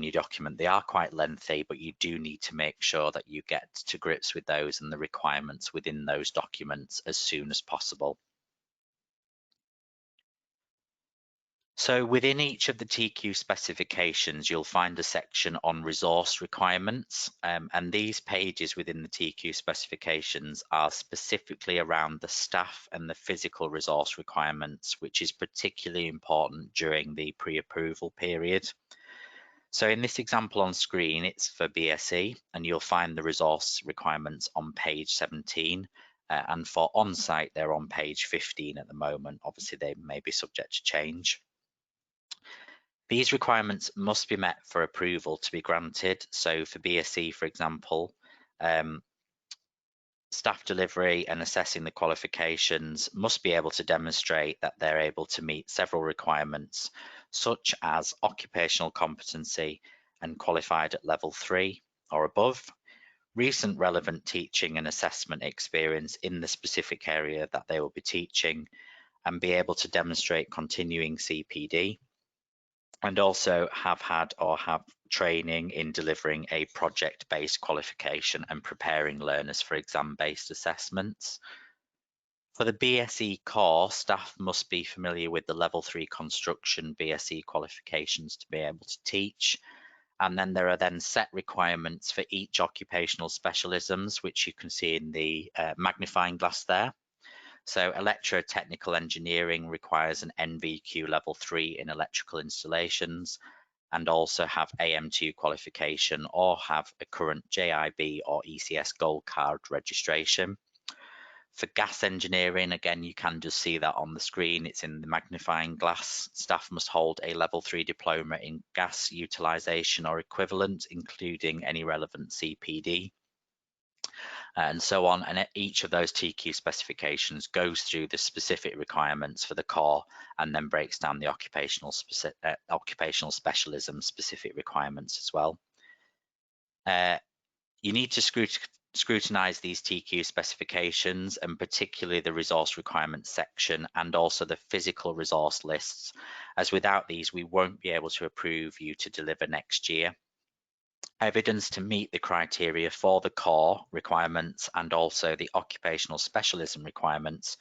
your document. They are quite lengthy, but you do need to make sure that you get to grips with those and the requirements within those documents as soon as possible. So within each of the TQ specifications, you'll find a section on resource requirements, and these pages within the TQ specifications are specifically around the staff and the physical resource requirements, which is particularly important during the pre-approval period. So in this example on screen, it's for BSE, and you'll find the resource requirements on page 17. And for on-site, they're on page 15 at the moment. Obviously, they may be subject to change. These requirements must be met for approval to be granted. So for BSE, for example, staff delivery and assessing the qualifications must be able to demonstrate that they're able to meet several requirements, such as occupational competency and qualified at level 3 or above, recent relevant teaching and assessment experience in the specific area that they will be teaching, and be able to demonstrate continuing CPD, and also have had or have training in delivering a project-based qualification and preparing learners for exam-based assessments. For the BSE core, staff must be familiar with the level 3 construction BSE qualifications to be able to teach. And then there are then set requirements for each occupational specialisms, which you can see in the magnifying glass there. So electrotechnical engineering requires an NVQ level 3 in electrical installations, and also have AM2 qualification or have a current JIB or ECS gold card registration. For gas engineering, again, you can just see that on the screen. It's in the magnifying glass. Staff must hold a level 3 diploma in gas utilisation or equivalent, including any relevant CPD. And so on, and each of those TQ specifications goes through the specific requirements for the core and then breaks down the occupational specialism specific requirements as well. You need to scrutinize these TQ specifications, and particularly the resource requirements section and also the physical resource lists, as without these we won't be able to approve you to deliver next year. Evidence to meet the criteria for the core requirements and also the occupational specialism requirements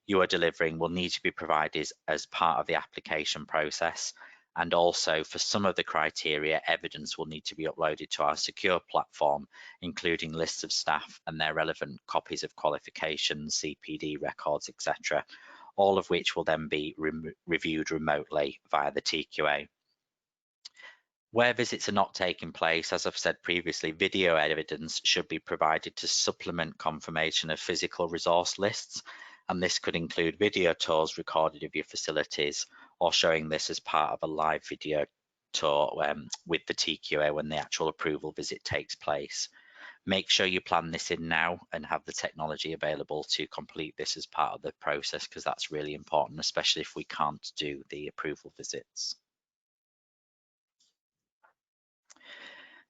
you are delivering will need to be provided as part of the application process. And also for some of the criteria, evidence will need to be uploaded to our secure platform, including lists of staff and their relevant copies of qualifications, CPD records, etc., all of which will then be reviewed remotely via the TQA. Where visits are not taking place, as I've said previously, video evidence should be provided to supplement confirmation of physical resource lists, and this could include video tours recorded of your facilities or showing this as part of a live video tour with the TQA when the actual approval visit takes place. Make sure you plan this in now and have the technology available to complete this as part of the process, because that's really important, especially if we can't do the approval visits.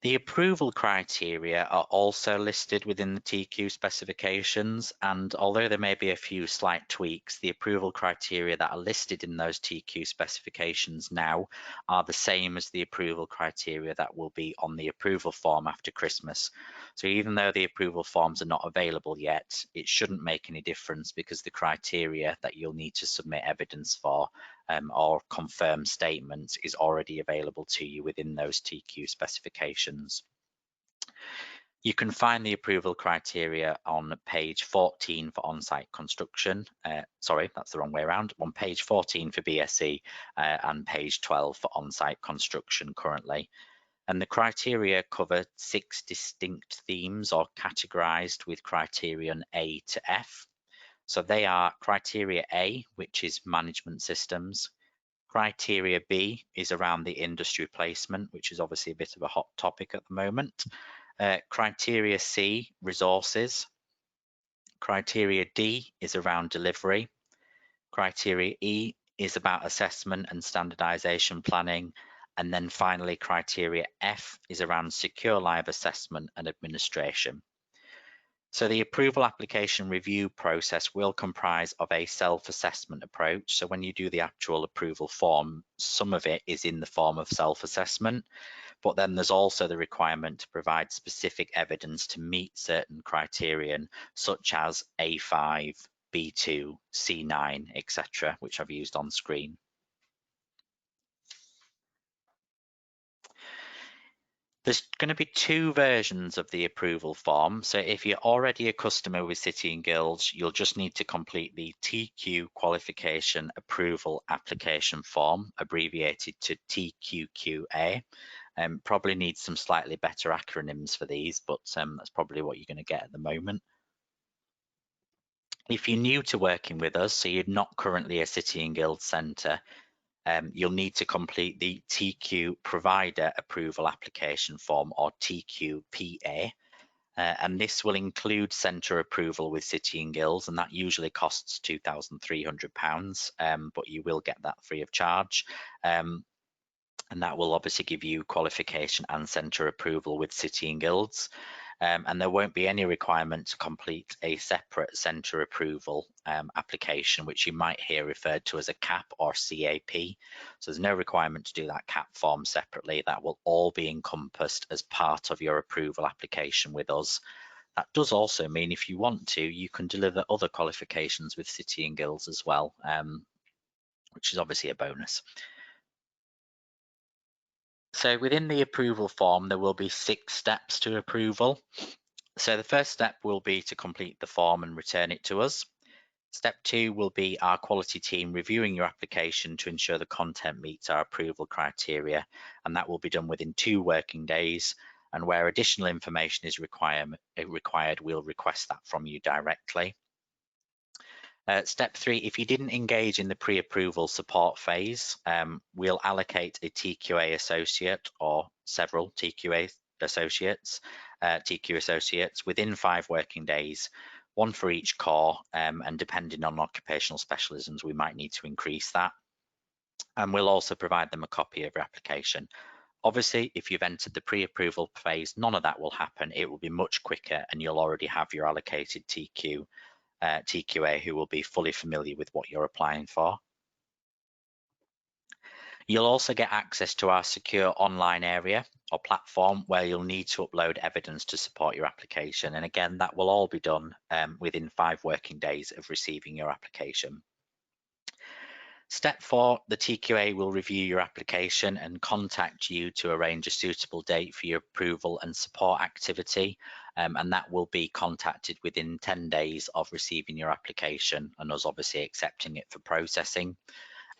The approval criteria are also listed within the TQ specifications, and although there may be a few slight tweaks, the approval criteria that are listed in those TQ specifications now are the same as the approval criteria that will be on the approval form after Christmas. So even though the approval forms are not available yet, it shouldn't make any difference because the criteria that you'll need to submit evidence for or confirm statements is already available to you within those TQ specifications. You can find the approval criteria on page 14 for on-site construction. Sorry, that's the wrong way around. On page 14 for BSc and page 12 for on-site construction currently. And the criteria cover 6 distinct themes or categorized with criterion A to F. So they are criteria A, which is management systems. Criteria B is around the industry placement, which is obviously a bit of a hot topic at the moment. Criteria C, resources. Criteria D is around delivery. Criteria E is about assessment and standardization planning. And then finally, criteria F is around secure live assessment and administration. So the approval application review process will comprise of a self-assessment approach. So when you do the actual approval form, some of it is in the form of self-assessment, but then there's also the requirement to provide specific evidence to meet certain criterion, such as A5, B2, C9, etc., which I've used on screen. There's going to be 2 versions of the approval form. So if you're already a customer with City and Guilds, you'll just need to complete the TQ Qualification Approval Application Form, abbreviated to TQQA. Probably needs some slightly better acronyms for these, but that's probably what you're going to get at the moment. If you're new to working with us, so you're not currently a City and Guilds centre, you'll need to complete the TQ Provider Approval Application Form, or TQPA, and this will include centre approval with City and Guilds, and that usually costs £2,300, but you will get that free of charge. And that will obviously give you qualification and centre approval with City and Guilds. And there won't be any requirement to complete a separate centre approval application, which you might hear referred to as a CAP or CAP. So there's no requirement to do that CAP form separately. That will all be encompassed as part of your approval application with us. That does also mean if you want to, you can deliver other qualifications with City and Guilds as well, which is obviously a bonus. So within the approval form, there will be 6 steps to approval. So the first step will be to complete the form and return it to us. Step 2 will be our quality team reviewing your application to ensure the content meets our approval criteria, and that will be done within 2 working days. And where additional information is required, we'll request that from you directly. Step 3, if you didn't engage in the pre-approval support phase, we'll allocate a TQA associate or several TQA associates, TQ associates within 5 working days, 1 for each core, and depending on occupational specialisms, we might need to increase that. And we'll also provide them a copy of your application. Obviously, if you've entered the pre-approval phase, none of that will happen. It will be much quicker and you'll already have your allocated TQA who will be fully familiar with what you're applying for. You'll also get access to our secure online area or platform where you'll need to upload evidence to support your application. And again, that will all be done within 5 working days of receiving your application. Step 4, the TQA will review your application and contact you to arrange a suitable date for your approval and support activity, and that will be contacted within 10 days of receiving your application and us obviously accepting it for processing.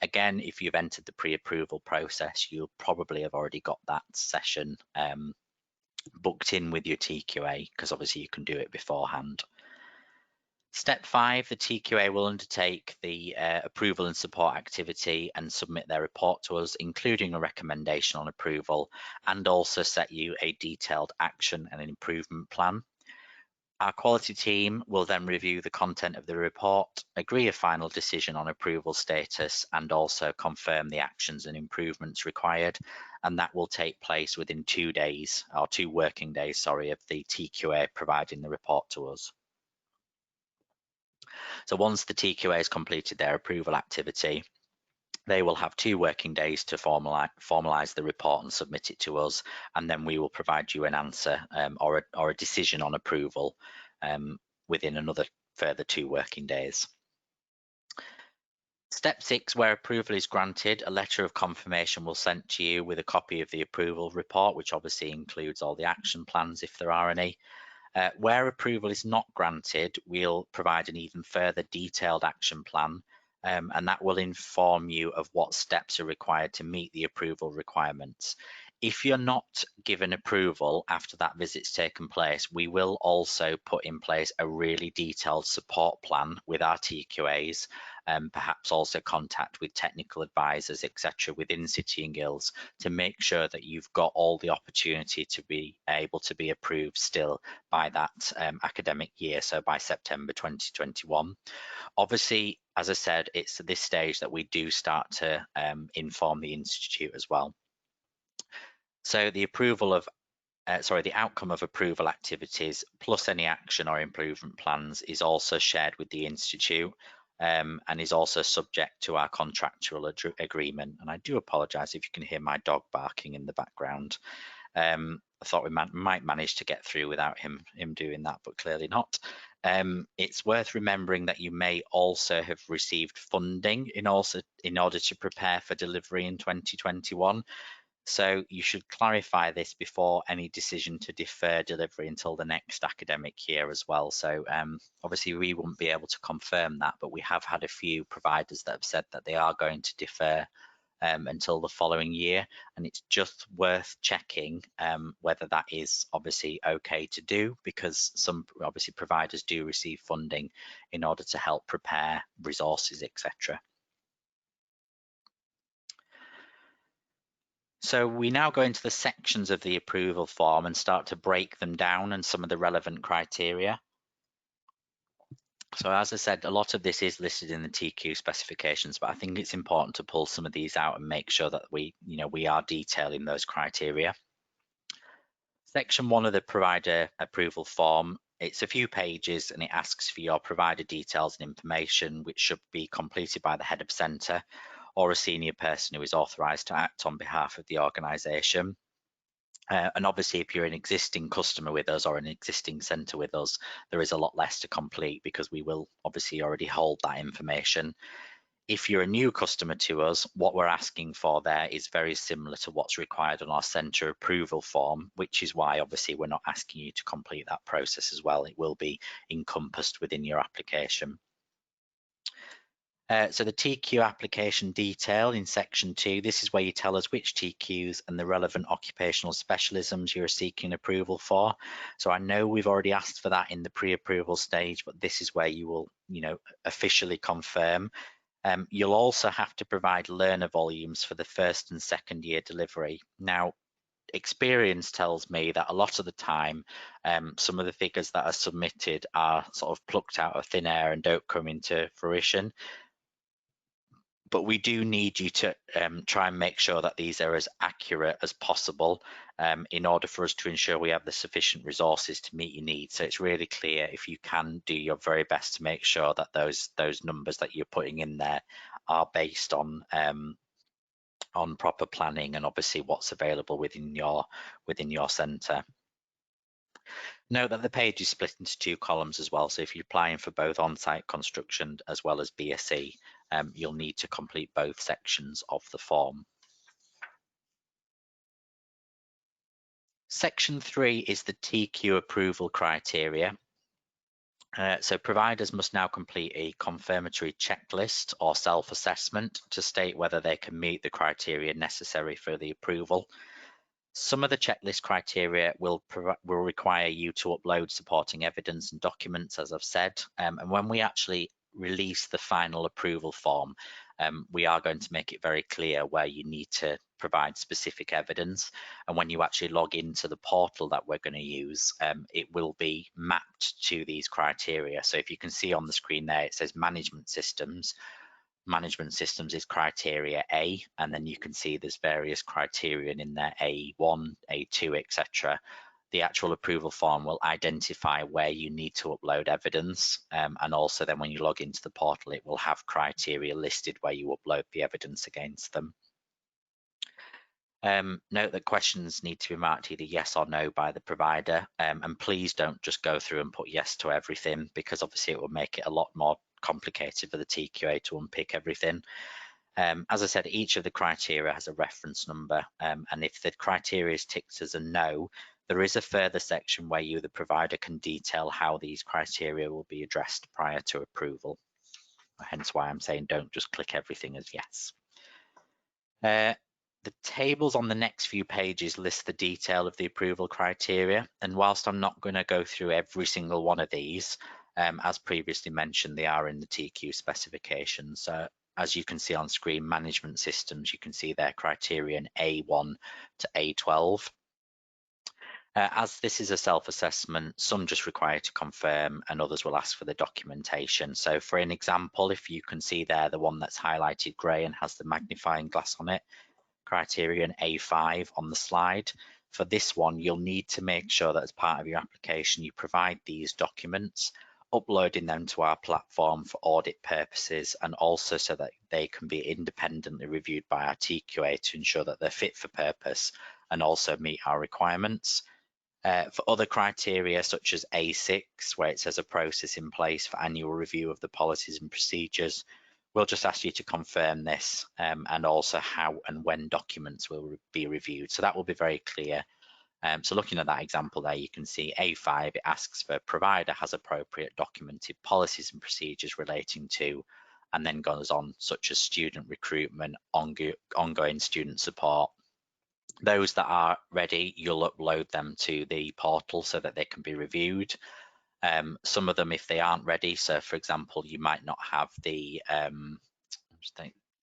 Again, if you've entered the pre-approval process, you'll probably have already got that session booked in with your TQA, because obviously you can do it beforehand. Step 5, the TQA will undertake the approval and support activity and submit their report to us, including a recommendation on approval, and also set you a detailed action and an improvement plan. Our quality team will then review the content of the report, agree a final decision on approval status, and also confirm the actions and improvements required. And that will take place within 2 days, or 2 working days, sorry, of the TQA providing the report to us. So once the TQA has completed their approval activity, they will have 2 working days to formalize the report and submit it to us, and then we will provide you an answer or a decision on approval within another further 2 working days. Step 6, where approval is granted, a letter of confirmation will sent to you with a copy of the approval report, which obviously includes all the action plans if there are any. Where approval is not granted, we'll provide an even further detailed action plan, and that will inform you of what steps are required to meet the approval requirements. If you're not given approval after that visit's taken place, we will also put in place a really detailed support plan with our TQAs, perhaps also contact with technical advisors, etc., within City and Guilds to make sure that you've got all the opportunity to be able to be approved still by that academic year, so by September 2021. Obviously, as I said, it's at this stage that we do start to inform the Institute as well. So the outcome of approval activities plus any action or improvement plans is also shared with the Institute and is also subject to our contractual agreement. And I do apologise if you can hear my dog barking in the background. I thought we might manage to get through without him doing that, but clearly not. It's worth remembering that you may also have received funding in order to prepare for delivery in 2021. So you should clarify this before any decision to defer delivery until the next academic year as well. So obviously we won't be able to confirm that, but we have had a few providers that have said that they are going to defer until the following year, and it's just worth checking whether that is obviously okay to do, because some obviously providers do receive funding in order to help prepare resources, etc. So we now go into the sections of the approval form and start to break them down and some of the relevant criteria. So as I said, a lot of this is listed in the TQ specifications, but I think it's important to pull some of these out and make sure that we are detailing those criteria. Section 1 of the provider approval form, it's a few pages and it asks for your provider details and information, which should be completed by the head of centre or a senior person who is authorised to act on behalf of the organisation. And obviously, if you're an existing customer with us or an existing centre with us, there is a lot less to complete because we will obviously already hold that information. If you're a new customer to us, what we're asking for there is very similar to what's required on our centre approval form, which is why obviously we're not asking you to complete that process as well. It will be encompassed within your application. So the TQ application detail in section 2, this is where you tell us which TQs and the relevant occupational specialisms you're seeking approval for. So I know we've already asked for that in the pre-approval stage, but this is where you will, officially confirm. You'll also have to provide learner volumes for the first and second year delivery. Now, experience tells me that a lot of the time, some of the figures that are submitted are sort of plucked out of thin air and don't come into fruition. But we do need you to try and make sure that these are as accurate as possible in order for us to ensure we have the sufficient resources to meet your needs. So it's really clear, if you can do your very best to make sure that those numbers that you're putting in there are based on proper planning and obviously what's available within your centre. Note that the page is split into 2 columns as well, so if you're applying for both on-site construction as well as BSc, you'll need to complete both sections of the form. Section 3 is the TQ approval criteria. So providers must now complete a confirmatory checklist or self-assessment to state whether they can meet the criteria necessary for the approval. Some of the checklist criteria will require you to upload supporting evidence and documents, as I've said. And when we actually release the final approval form, we are going to make it very clear where you need to provide specific evidence. And when you actually log into the portal that we're going to use, it will be mapped to these criteria. So if you can see on the screen there, it says management systems. Management systems is criteria A, and then you can see there's various criterion in there, A1, A2, etc. The actual approval form will identify where you need to upload evidence, and also then when you log into the portal, it will have criteria listed where you upload the evidence against them. Note that questions need to be marked either yes or no by the provider, and please don't just go through and put yes to everything, because obviously it will make it a lot more complicated for the TQA to unpick everything. As I said, each of the criteria has a reference number, and if the criteria is ticked as a no, there is a further section where you, the provider, can detail how these criteria will be addressed prior to approval. Hence why I'm saying don't just click everything as yes. The tables on the next few pages list the detail of the approval criteria, and whilst I'm not going to go through every single one of these, as previously mentioned, they are in the TQ specifications. As you can see on screen, management systems, you can see their criterion A1 to A12. As this is a self-assessment, some just require to confirm and others will ask for the documentation. So for an example, if you can see there, the one that's highlighted grey and has the magnifying glass on it, criterion A5 on the slide. For this one, you'll need to make sure that as part of your application, you provide these documents, uploading them to our platform for audit purposes, and also so that they can be independently reviewed by our TQA to ensure that they're fit for purpose and also meet our requirements. For other criteria such as A6, where it says a process in place for annual review of the policies and procedures, we'll just ask you to confirm this, and also how and when documents will be reviewed. So that will be very clear. So looking at that example there, you can see A5, it asks for provider has appropriate documented policies and procedures relating to, and then goes on, such as student recruitment, ongoing student support. Those that are ready, you'll upload them to the portal so that they can be reviewed. Some of them, if they aren't ready, so for example, you might not have the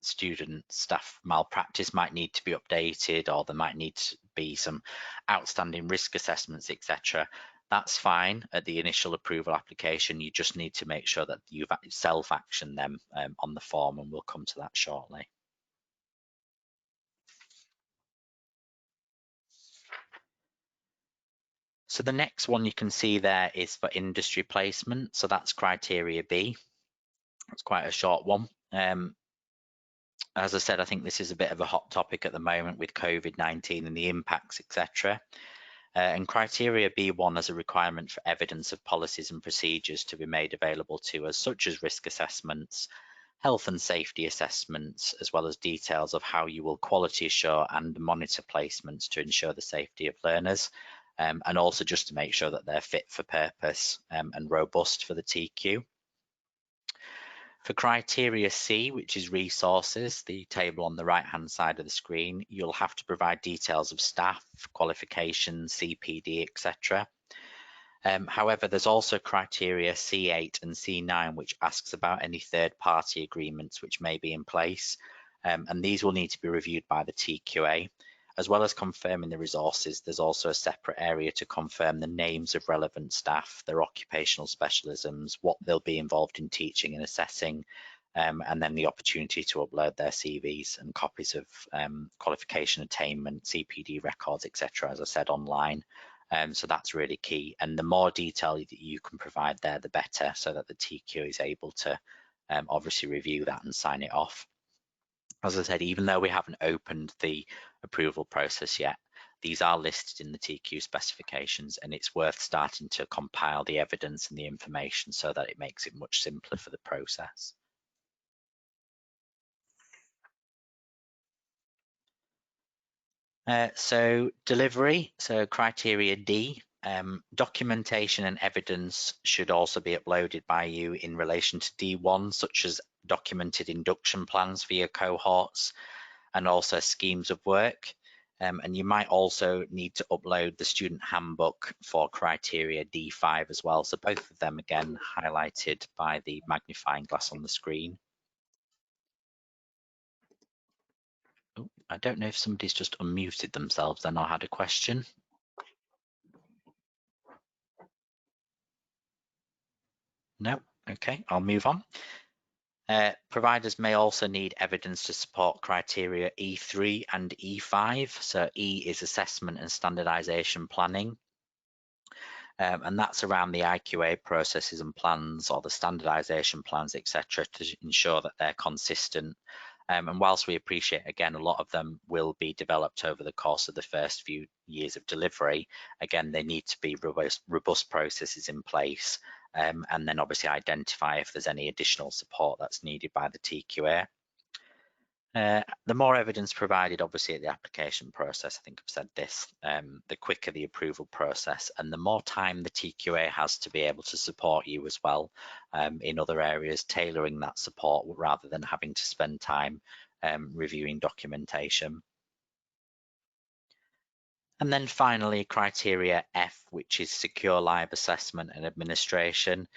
student staff malpractice might need to be updated, or there might need to be some outstanding risk assessments, etc. That's fine at the initial approval application. You just need to make sure that you've self-actioned them on the form, and we'll come to that shortly. So the next one you can see there is for industry placement. So that's criteria B. It's quite a short one. As I said, I think this is a bit of a hot topic at the moment with COVID-19 and the impacts, etc. And criteria B1 has a requirement for evidence of policies and procedures to be made available to us, such as risk assessments, health and safety assessments, as well as details of how you will quality assure and monitor placements to ensure the safety of learners, and also just to make sure that they're fit for purpose and robust for the TQ. For criteria C, which is resources, the table on the right-hand side of the screen, you'll have to provide details of staff, qualifications, CPD, etc. However, there's also criteria C8 and C9, which asks about any third-party agreements which may be in place, and these will need to be reviewed by the TQA. As well as confirming the resources, there's also a separate area to confirm the names of relevant staff, their occupational specialisms, what they'll be involved in teaching and assessing, and then the opportunity to upload their CVs and copies of qualification attainment, CPD records, etc., as I said, online. So that's really key. And the more detail that you can provide there, the better, so that the TQ is able to obviously review that and sign it off. As I said, even though we haven't opened the approval process yet, these are listed in the TQ specifications, and it's worth starting to compile the evidence and the information so that it makes it much simpler for the process. So delivery, so criteria D, documentation and evidence should also be uploaded by you in relation to D1, such as documented induction plans for your cohorts and also schemes of work. And you might also need to upload the student handbook for criteria D5 as well. So both of them, again, highlighted by the magnifying glass on the screen. Oh, I don't know if somebody's just unmuted themselves then or had a question. No, okay, I'll move on. Providers may also need evidence to support criteria E3 and E5. So E is assessment and standardization planning. And that's around the IQA processes and plans, or the standardization plans, etc., to ensure that they're consistent. And whilst we appreciate, again, a lot of them will be developed over the course of the first few years of delivery, again, they need to be robust processes in place, and then obviously identify if there's any additional support that's needed by the TQA. The more evidence provided, obviously, at the application process, I think I've said this, the quicker the approval process and the more time the TQA has to be able to support you as well in other areas, tailoring that support rather than having to spend time reviewing documentation. And then finally, criteria F, which is secure live assessment and administration.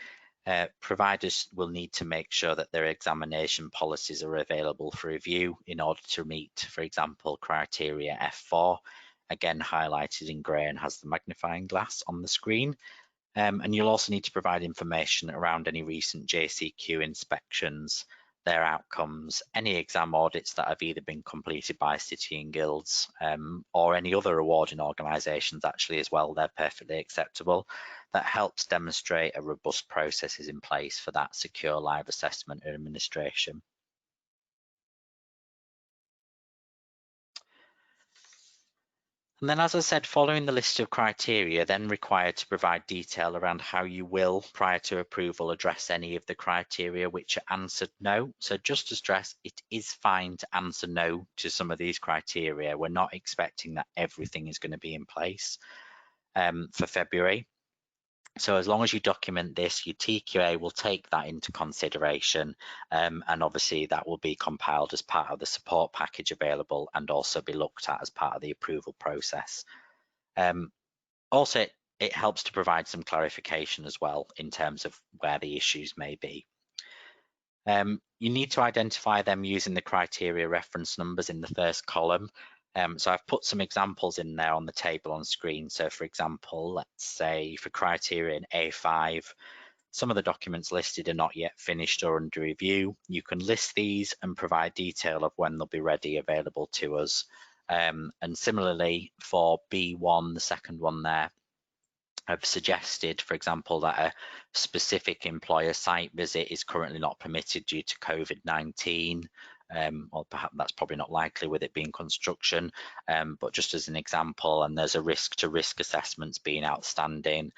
Providers will need to make sure that their examination policies are available for review in order to meet, for example, criteria F4, again highlighted in grey and has the magnifying glass on the screen. And you'll also need to provide information around any recent JCQ inspections, their outcomes, any exam audits that have either been completed by City and Guilds or any other awarding organisations actually as well. They're perfectly acceptable. That helps demonstrate a robust process is in place for that secure live assessment and administration. And then, as I said, following the list of criteria, then required to provide detail around how you will, prior to approval, address any of the criteria which are answered no. So just to stress, it is fine to answer no to some of these criteria. We're not expecting that everything is going to be in place for February. So as long as you document this, your TQA will take that into consideration, and obviously that will be compiled as part of the support package available and also be looked at as part of the approval process. Also, it helps to provide some clarification as well in terms of where the issues may be. You need to identify them using the criteria reference numbers in the first column. So I've put some examples in there on the table on screen. So for example, let's say for criteria in A5, some of the documents listed are not yet finished or under review. You can list these and provide detail of when they'll be ready available to us. And similarly for B1, the second one there, I've suggested, for example, that a specific employer site visit is currently not permitted due to COVID-19, or perhaps that's probably not likely with it being construction, but just as an example, and there's a risk to risk assessments being outstanding.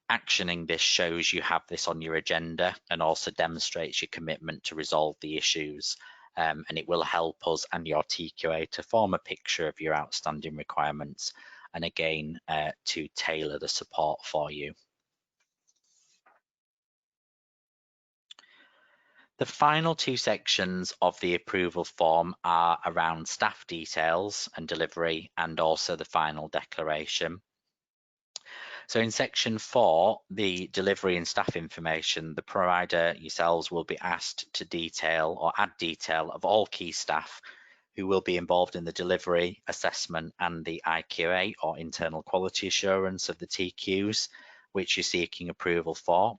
Actioning this shows you have this on your agenda and also demonstrates your commitment to resolve the issues. And it will help us and your TQA to form a picture of your outstanding requirements and again to tailor the support for you. The final two sections of the approval form are around staff details and delivery and also the final declaration. So in section 4, the delivery and staff information, the provider yourselves will be asked to detail or add detail of all key staff who will be involved in the delivery, assessment and the IQA or internal quality assurance of the TQs, which you're seeking approval for.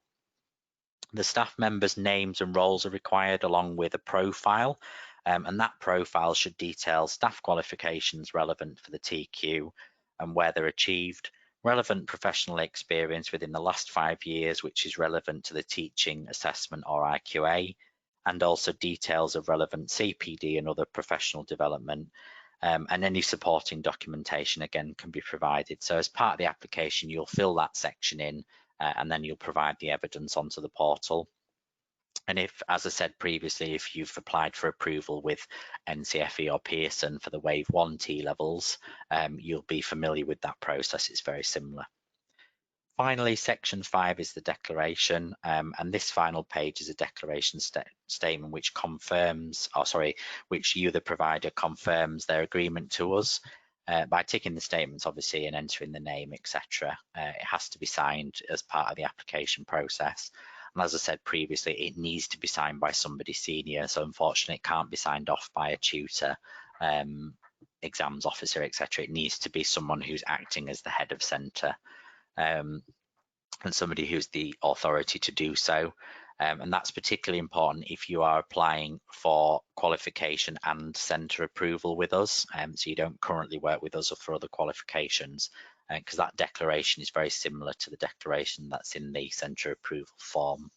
The staff members' names and roles are required along with a profile, and that profile should detail staff qualifications relevant for the TQ and where they're achieved, relevant professional experience within the last 5 years, which is relevant to the teaching, assessment or IQA, and also details of relevant CPD and other professional development. And any supporting documentation again can be provided. So as part of the application, you'll fill that section in and then you'll provide the evidence onto the portal. And if, as I said previously, if you've applied for approval with NCFE or Pearson for the Wave 1 T levels, you'll be familiar with that process. It's very similar. Finally, section 5 is the declaration, and this final page is a declaration statement which confirms, which you, the provider, confirms their agreement to us by ticking the statements, obviously, and entering the name, etc. It has to be signed as part of the application process. And as I said previously, it needs to be signed by somebody senior, so unfortunately it can't be signed off by a tutor exams officer, etc. It needs to be someone who's acting as the head of centre, and somebody who's the authority to do so. And that's particularly important if you are applying for qualification and centre approval with us. So you don't currently work with us or for other qualifications, because that declaration is very similar to the declaration that's in the centre approval form.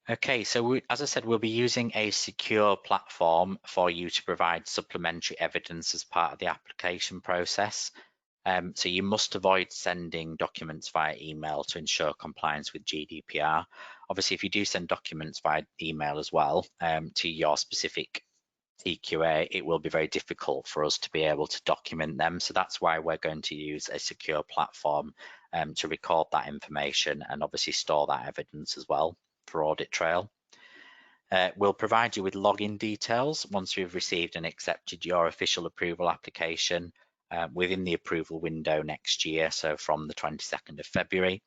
Okay, so as I said, we'll be using a secure platform for you to provide supplementary evidence as part of the application process. So you must avoid sending documents via email to ensure compliance with GDPR. Obviously, if you do send documents via email as well to your specific TQA, it will be very difficult for us to be able to document them. So that's why we're going to use a secure platform to record that information and obviously store that evidence as well for audit trail. We'll provide you with login details once we've received and accepted your official approval application within the approval window next year, so from the 22nd of February.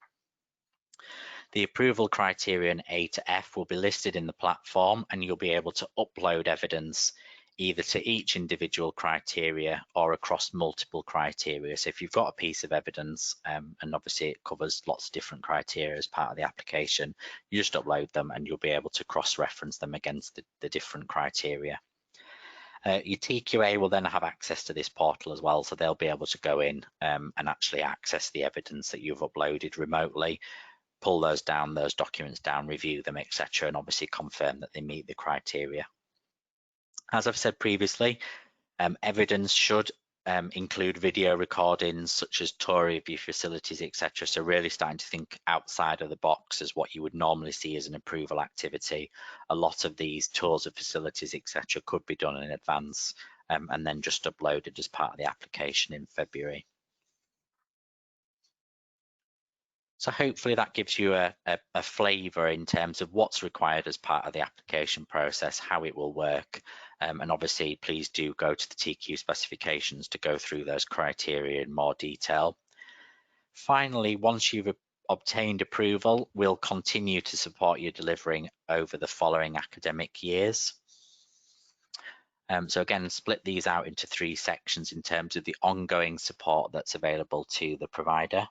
The approval criterion A to F will be listed in the platform, and you'll be able to upload evidence either to each individual criteria or across multiple criteria. So if you've got a piece of evidence, and obviously it covers lots of different criteria as part of the application, you just upload them and you'll be able to cross-reference them against the different criteria. Your TQA will then have access to this portal as well, so they'll be able to go in and actually access the evidence that you've uploaded remotely, pull those documents down, review them, etc., and obviously confirm that they meet the criteria. As I've said previously, evidence should include video recordings such as tour of your facilities, etc. So really starting to think outside of the box as what you would normally see as an approval activity. A lot of these tours of facilities, etc. could be done in advance and then just uploaded as part of the application in February. So hopefully that gives you a flavour in terms of what's required as part of the application process, how it will work, and obviously please do go to the TQ specifications to go through those criteria in more detail. Finally, once you've obtained approval, we'll continue to support you delivering over the following academic years. So again, split these out into 3 sections in terms of the ongoing support that's available to the provider.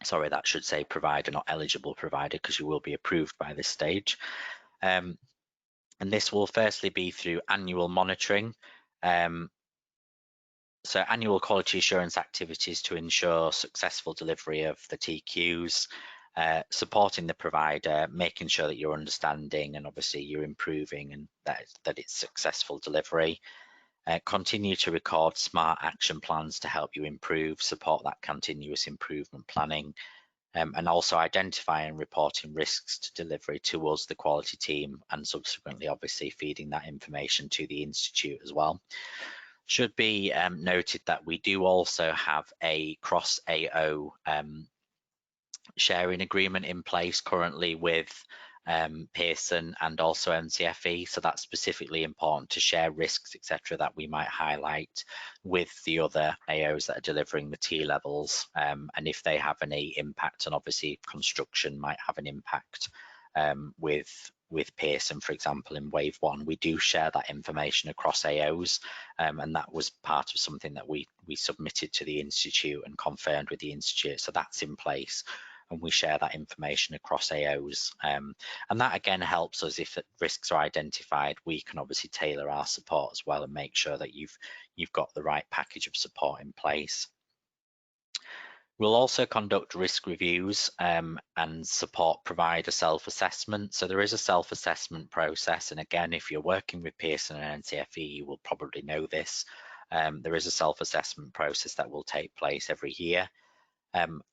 Sorry, that should say provider, not eligible provider, because you will be approved by this stage. And this will firstly be through annual monitoring. So annual quality assurance activities to ensure successful delivery of the TQs, supporting the provider, making sure that you're understanding and obviously you're improving and that it's successful delivery. Continue to record smart action plans to help you improve, support that continuous improvement planning, and also identify and reporting risks to delivery to us, the quality team, and subsequently obviously feeding that information to the Institute as well. Should be noted that we do also have a cross AO sharing agreement in place currently with Pearson and also NCFE, so that's specifically important to share risks, etc., that we might highlight with the other AOs that are delivering the T levels, and if they have any impact, and obviously construction might have an impact with Pearson, for example, in wave 1, we do share that information across AOs, and that was part of something that we submitted to the Institute and confirmed with the Institute, so that's in place. And we share that information across AOs. And that again helps us if risks are identified, we can obviously tailor our support as well and make sure that you've got the right package of support in place. We'll also conduct risk reviews and support provider self-assessment. So there is a self-assessment process. And again, if you're working with Pearson and NCFE, you will probably know this. There is a self-assessment process that will take place every year.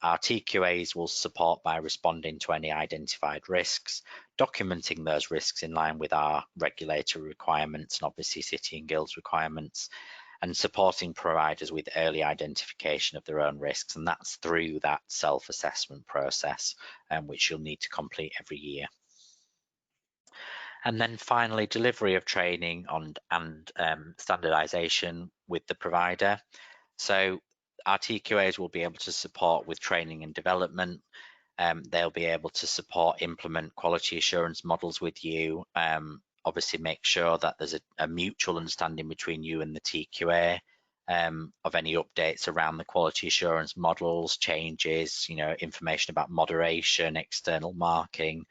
Our TQAs will support by responding to any identified risks, documenting those risks in line with our regulatory requirements and obviously City and Guilds requirements, and supporting providers with early identification of their own risks, and that's through that self-assessment process, which you'll need to complete every year. And then finally, delivery of training and standardization with the provider. So our TQAs will be able to support with training and development, They'll be able to support, implement quality assurance models with you, obviously make sure that there's a mutual understanding between you and the TQA of any updates around the quality assurance models, changes, information about moderation, external marking,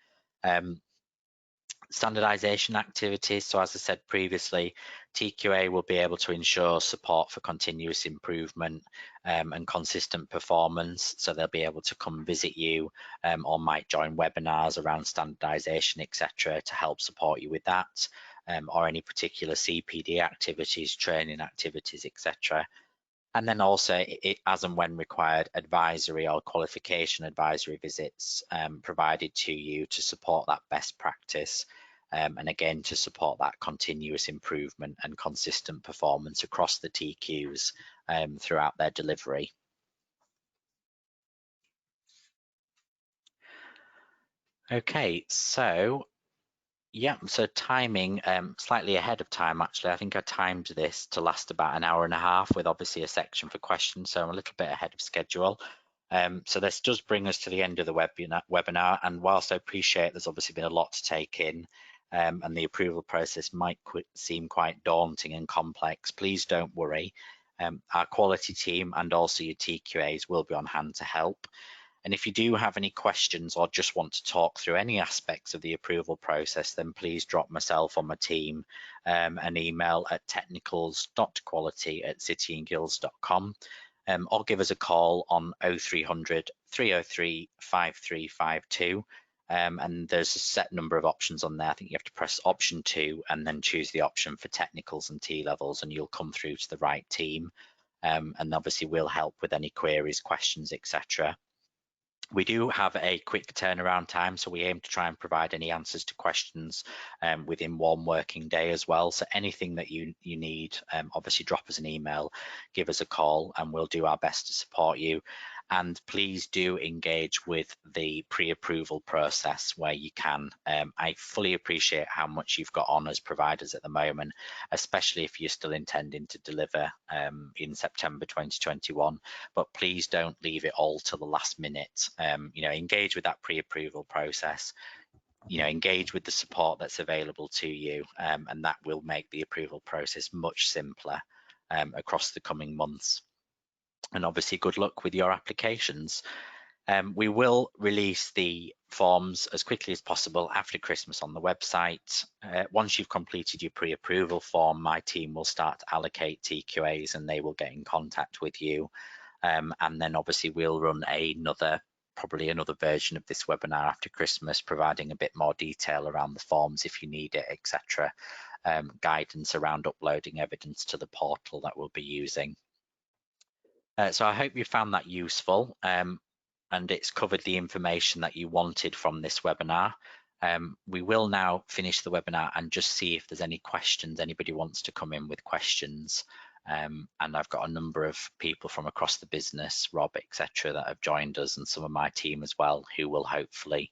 standardization activities. So as I said previously, TQA will be able to ensure support for continuous improvement and consistent performance. So they'll be able to come visit you or might join webinars around standardization, etc., to help support you with that, or any particular CPD activities, training activities, etc. And then also, as and when required, advisory or qualification advisory visits provided to you to support that best practice. And again, to support that continuous improvement and consistent performance across the TQs throughout their delivery. Okay, so yeah, so timing, slightly ahead of time, actually. I think I timed this to last about an hour and a half with obviously a section for questions, so I'm a little bit ahead of schedule. So this does bring us to the end of the webinar, and whilst I appreciate there's obviously been a lot to take in, and the approval process might seem quite daunting and complex, please don't worry. Our quality team and also your TQAs will be on hand to help. And if you do have any questions or just want to talk through any aspects of the approval process, then please drop myself or my team an email at technicals.quality@cityandguilds.com, or give us a call on 0300 303 5352. And there's a set number of options on there. I think you have to press option 2 and then choose the option for technicals and T-levels, and you'll come through to the right team. And obviously we'll help with any queries, questions, etc. We do have a quick turnaround time, so we aim to try and provide any answers to questions within one working day as well. So anything that you need, obviously drop us an email, give us a call, and we'll do our best to support you. And please do engage with the pre-approval process where you can. I fully appreciate how much you've got on as providers at the moment, especially if you're still intending to deliver in September 2021. But please don't leave it all to the last minute. Engage with that pre-approval process. Engage with the support that's available to you, and that will make the approval process much simpler across the coming months. And obviously, good luck with your applications. We will release the forms as quickly as possible after Christmas on the website. Once you've completed your pre-approval form, my team will start to allocate TQAs and they will get in contact with you. And then obviously we'll run probably another version of this webinar after Christmas, providing a bit more detail around the forms if you need it, etc. Guidance around uploading evidence to the portal that we'll be using. So I hope you found that useful, and it's covered the information that you wanted from this webinar. We will now finish the webinar and just see if there's any questions. Anybody wants to come in with questions. And I've got a number of people from across the business, Rob, etc., that have joined us, and some of my team as well, who will hopefully